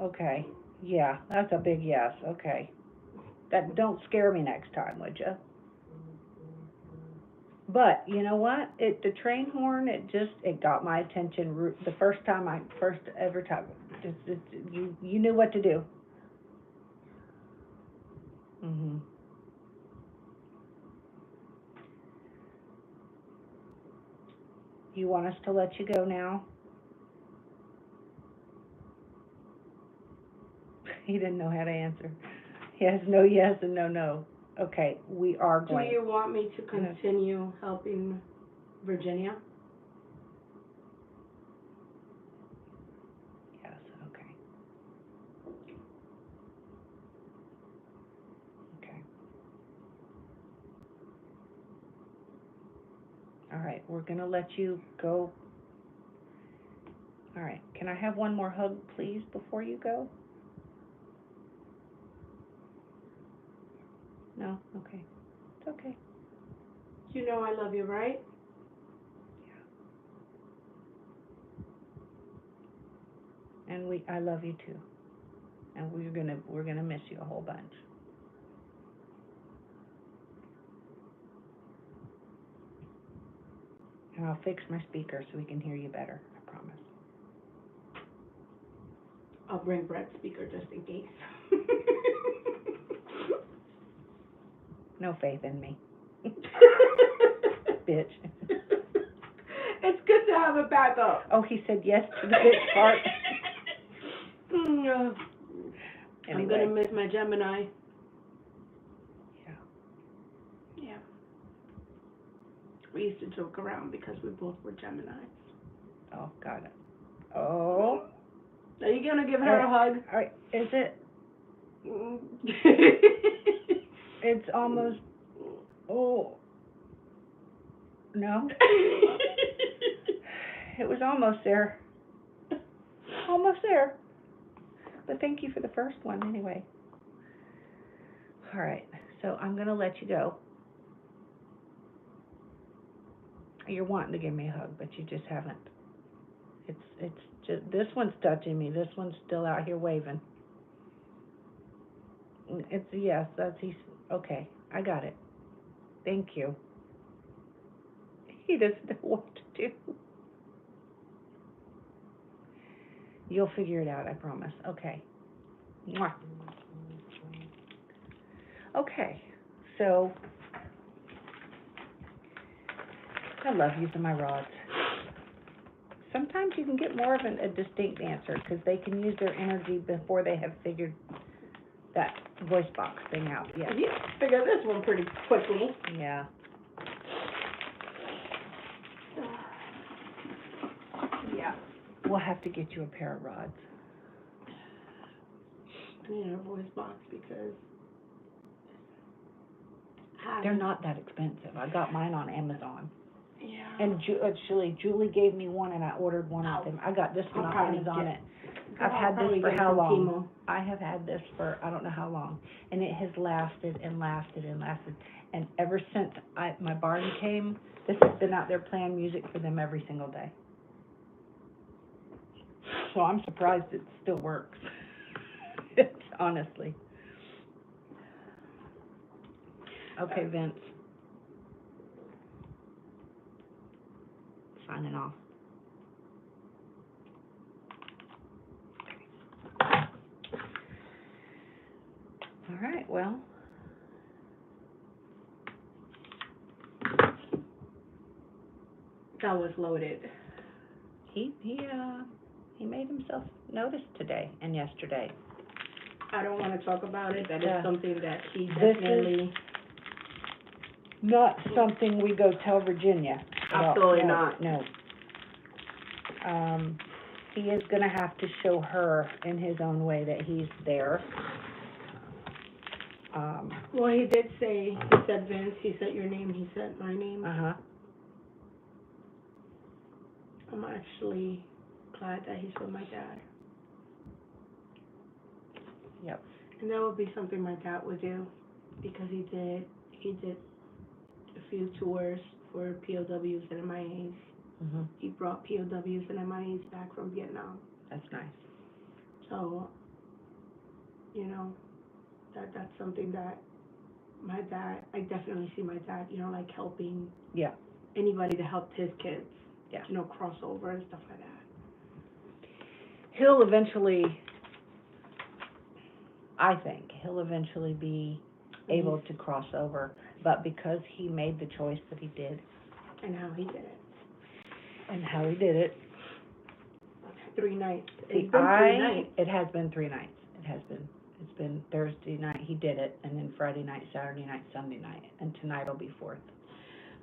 okay. Yeah, that's a big yes, okay. That don't scare me next time, would you? But you know what? The train horn, it got my attention the first ever time. You knew what to do. Mhm. You want us to let you go now? He didn't know how to answer. He has no yes and no no. Okay, we are Do going. you want me to continue helping Virginia? Yes, okay. Okay. All right, we're gonna let you go. All right, can I have one more hug, please, before you go? No? Okay. It's okay. You know I love you, right? And I love you too. And we're gonna miss you a whole bunch. And I'll fix my speaker so we can hear you better, I promise. I'll bring Brett's speaker just in case. No faith in me. Bitch. It's good to have a backup. Oh, he said yes to the bitch part. Anyway. I'm gonna miss my Gemini. Yeah. Yeah. We used to joke around because we both were Geminis. Oh, got it. Oh. Are you gonna give her a hug? All right. Is it? It's almost. Oh. No. It was almost there. Almost there. But thank you for the first one anyway. All right. So I'm gonna let you go. You're wanting to give me a hug, but you just haven't. It's just this one's touching me. This one's still out here waving. It's a yes. He's okay. I got it. Thank you. He doesn't know what to do. You'll figure it out, I promise. Okay. Mwah. Okay. So I love using my rods. Sometimes you can get more of a distinct answer because they can use their energy before they have figured that voice box thing out. Yeah. You figure this one pretty quickly. Yeah. Yeah. We'll have to get you a pair of rods. I need a voice box because They're not that expensive. I got mine on Amazon. Yeah. And actually, Julie gave me one, and I ordered one of them. I got this one I'll on probably Amazon. get- I've had probably this for get how some long? chemo. I have had this for I don't know how long, and it has lasted and lasted and lasted. And ever since my Barney came, this has been out there playing music for them every single day. So I'm surprised it still works. Honestly. Okay, Vince. Signing off. All right, well. That was loaded. He made himself noticed today and yesterday. I don't want to talk about it. That is Yeah. something that he This is- definitely. Not something we go tell Virginia. about. Absolutely No, not. No. He is gonna have to show her in his own way that he's there. Well, he did say, he said Vince, he said your name, he said my name. Uh-huh. I'm actually glad that he's with my dad. Yep. And that would be something my dad would do, because he did a few tours for POWs and MIAs. Mhm. He brought POWs and MIAs back from Vietnam. That's nice. So, you know, that's something that my dad, I definitely see my dad, you know, like helping Yeah. anybody that helped his kids. Yeah. You know, cross over and stuff like that. He'll eventually, I think, he'll eventually be able to cross over, but because he made the choice that he did And how he did it. and how he did it. 3 nights. See, It's been 3 nights. It has been 3 nights. It's been Thursday night, he did it, and then Friday night, Saturday night, Sunday night, and tonight will be 4th.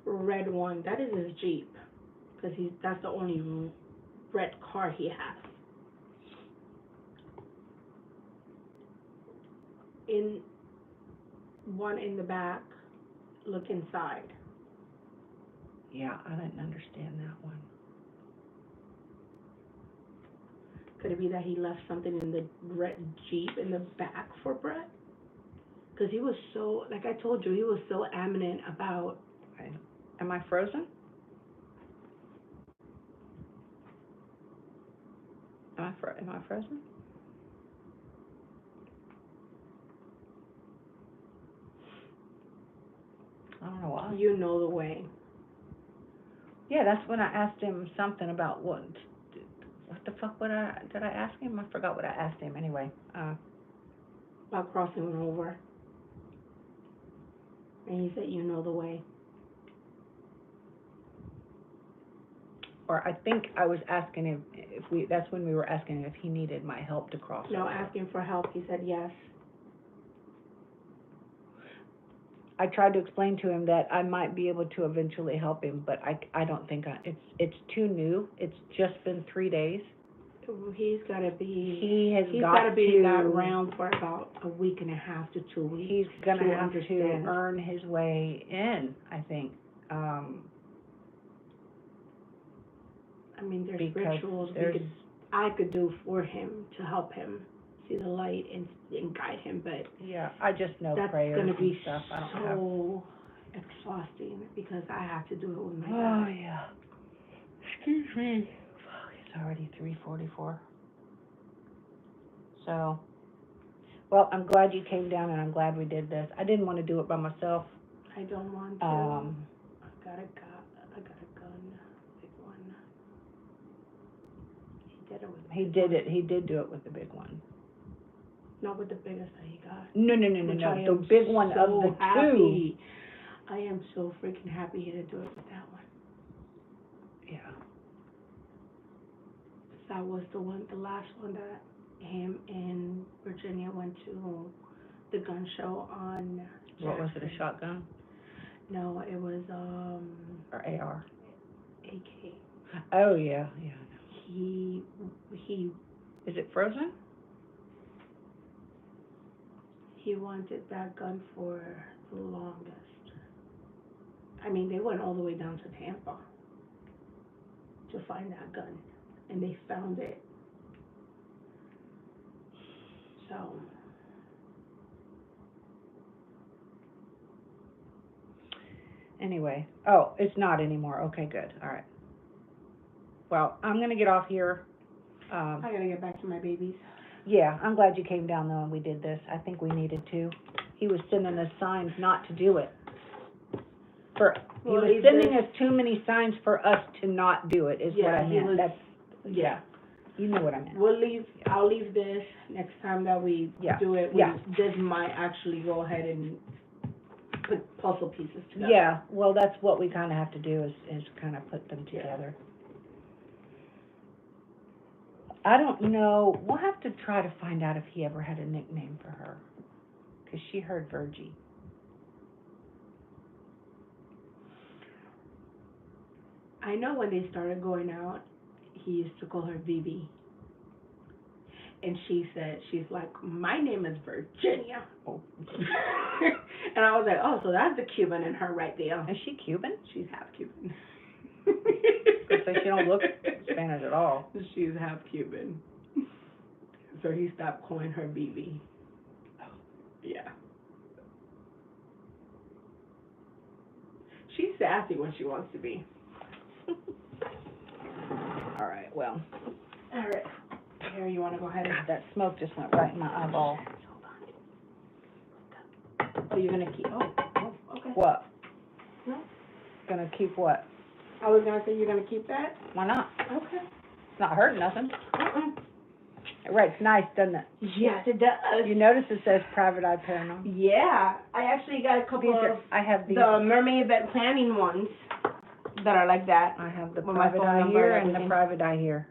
Red one, that is his Jeep, because that's the only red car he has. One in the back, look inside. Yeah, I didn't understand that one. Could it be that he left something in the red Jeep in the back for Brett? Because he was so, like I told you, he was so adamant about. Right. Am I frozen? Am I frozen? I don't know why. You know the way. Yeah, that's when I asked him something about what the fuck did I ask him? I forgot what I asked him anyway. About crossing over. And he said, you know the way. Or I think I was asking him that's when we were asking him if he needed my help to cross No, over. asking for help. He said yes. I tried to explain to him that I might be able to eventually help him, but I don't think it's too new. It's just been 3 days. He's gotta be. He's gotta be to, that round for about a week and a half to 2 weeks. He's gonna to have understand. to earn his way in, I think. I mean, there's Because rituals there's I could do for him to help him see the light and guide him, but yeah, I just know that's prayers gonna and be stuff. I don't have. so exhausting because I have to do it with my Oh dad. yeah. Excuse me. Fuck, it's already 3:44. So, well, I'm glad you came down and I'm glad we did this. I didn't want to do it by myself. I don't want to. I got a gun, big one. He did it with. He did do it with the big one. Not with the biggest that he got. No. Which I The am big one so of the happy. I am so freaking happy he didn't do it with that one. two. Yeah. That was the last one that him and Virginia went to the gun show on Jackson. What was it? A shotgun No, it was or AR? AK. Oh yeah. He Is it frozen? he wanted that gun for the longest. I mean, they went all the way down to Tampa to find that gun, and they found it. So. Anyway, oh, it's not anymore. Okay, good. All right. Well, I'm gonna get off here. I gotta get back to my babies. Yeah, I'm glad you came down though and we did this. I think we needed to. He was sending us signs not to do it. He Well, was sending us too many signs for us to not do it, is what I meant. Yeah. You know what I meant. I'll leave this next time that we Yeah. do it. Yeah. This might actually go ahead and put puzzle pieces together. Yeah, well, that's what we kinda have to do is kinda put them together. I don't know, we'll have to try to find out if he ever had a nickname for her, 'cause she heard Virgie. I know when they started going out, he used to call her Vivi. And she said, she's like, my name is Virginia. Oh. And I was like, oh, so that's the Cuban in her right there. Is she Cuban? She's half Cuban. So she don't look Spanish at all. She's half Cuban. So he stopped calling her Vivi. Yeah. She's sassy when she wants to be. All right, well, All right. Here, you want to go ahead and... that smoke just went right in my eyeball. Oh, you're going to keep... Oh, okay. What? No. Gonna keep what? I was going to say you're going to keep that? Why not? Okay. It's not hurting nothing. Uh-uh. It writes nice, doesn't it? Yes, it does. You notice it says Private Eye Paranormal? Yeah. I actually got a couple of I have these. the mermaid event planning ones that are like that. I have the with my Private phone Eye number here and and the everything. Private Eye here.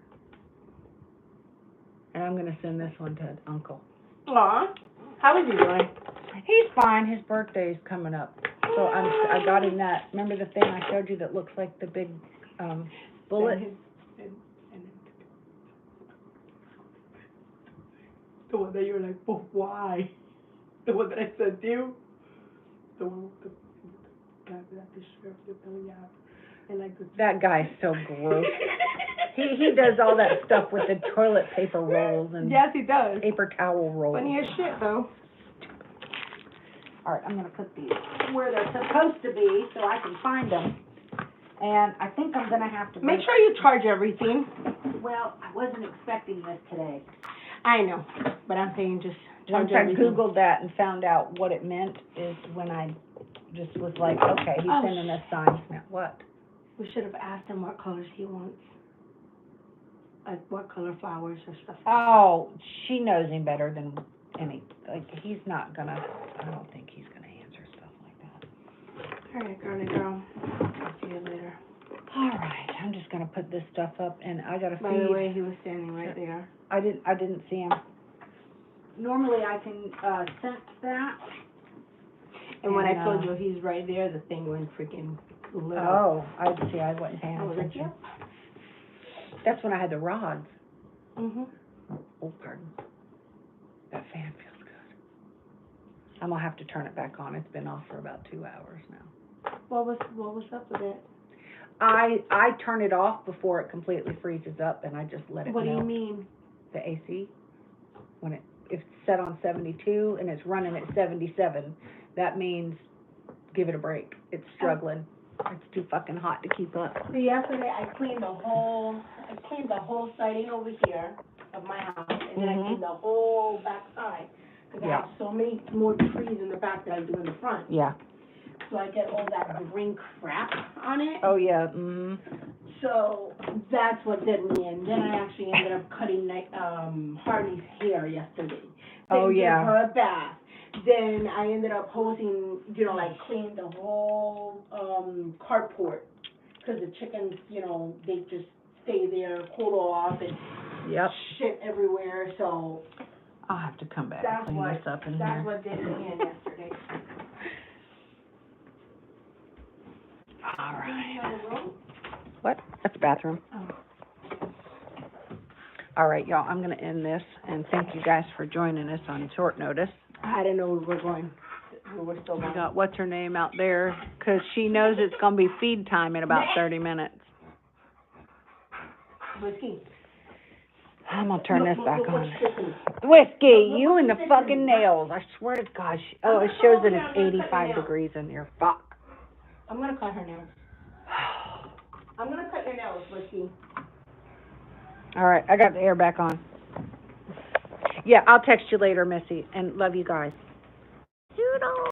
And I'm gonna send this one to Uncle. Aw. How is he doing? He's fine, his birthday's coming up. So I got him that, remember the thing I showed you that looks like the big, bullet? And the one that you were like, but why? The one that I sent you? The one with the guy that the sheriff, the belly out. And like the... That guy's so gross. He does all that stuff with the toilet paper rolls and Yes, he does. paper towel rolls. Funny as shit, though. All right, I'm gonna put these where they're supposed to be so I can find them. And I think I'm gonna have to Make sure you charge everything. Well, I wasn't expecting this today. I know, but I'm saying just charge Once I everything. Googled that and found out what it meant is when I just was like, okay, he's Oh, sending us signs now. What? We should have asked him what colors he wants. Like what color flowers or stuff. Oh, she knows him better than any, like, he's not gonna, I don't think he's gonna answer stuff like that. All right, girly girl. I'll see you later. All right, I'm just gonna put this stuff up and I gotta By the feed. way, he was standing right there. I didn't see him. Normally I can, sense that. And when I And, told you he's right there, the thing went freaking lit up. Oh, I see, I wasn't paying I was like, attention. yep. That's when I had the rods. Mhm. Oh, pardon. That fan feels good. I'm gonna have to turn it back on. It's been off for about 2 hours now. What was up with it? I turn it off before it completely freezes up and I just let it What do you melt. mean? The AC, when if it's set on 72 and it's running at 77, that means give it a break. It's struggling. It's too fucking hot to keep up. So yesterday I cleaned the whole siding over here of my house, and then I cleaned the whole back side. Because I have so many more trees in the back than I do in the front. Yeah. So I get all that green crap on it. Oh, yeah, So that's what did me in. Then I actually ended up cutting Harley's hair yesterday. Oh, Then yeah. give her a bath. Then I ended up hosing, like cleaning the whole carport. Because the chickens, they just stay there, cool off, and shit everywhere. So I'll have to come back and clean this up in here. that's what did me in yesterday. All right. What? That's the bathroom. Oh. All right, y'all, I'm gonna end this, and thank you guys for joining us on short notice. I didn't know we were going. We were still We going. got what's her name out there, 'cause she knows it's gonna be feed time in about 30 minutes. Whiskey. I'm gonna turn this back on. Whiskey. Whiskey, you and the fucking nails, I swear to God. Oh, it shows that it's 85 degrees in here, fuck. I'm gonna cut her nails. I'm gonna cut your nails, Whiskey. All right, I got the air back on. Yeah, I'll text you later, Missy, and love you guys. Doodle.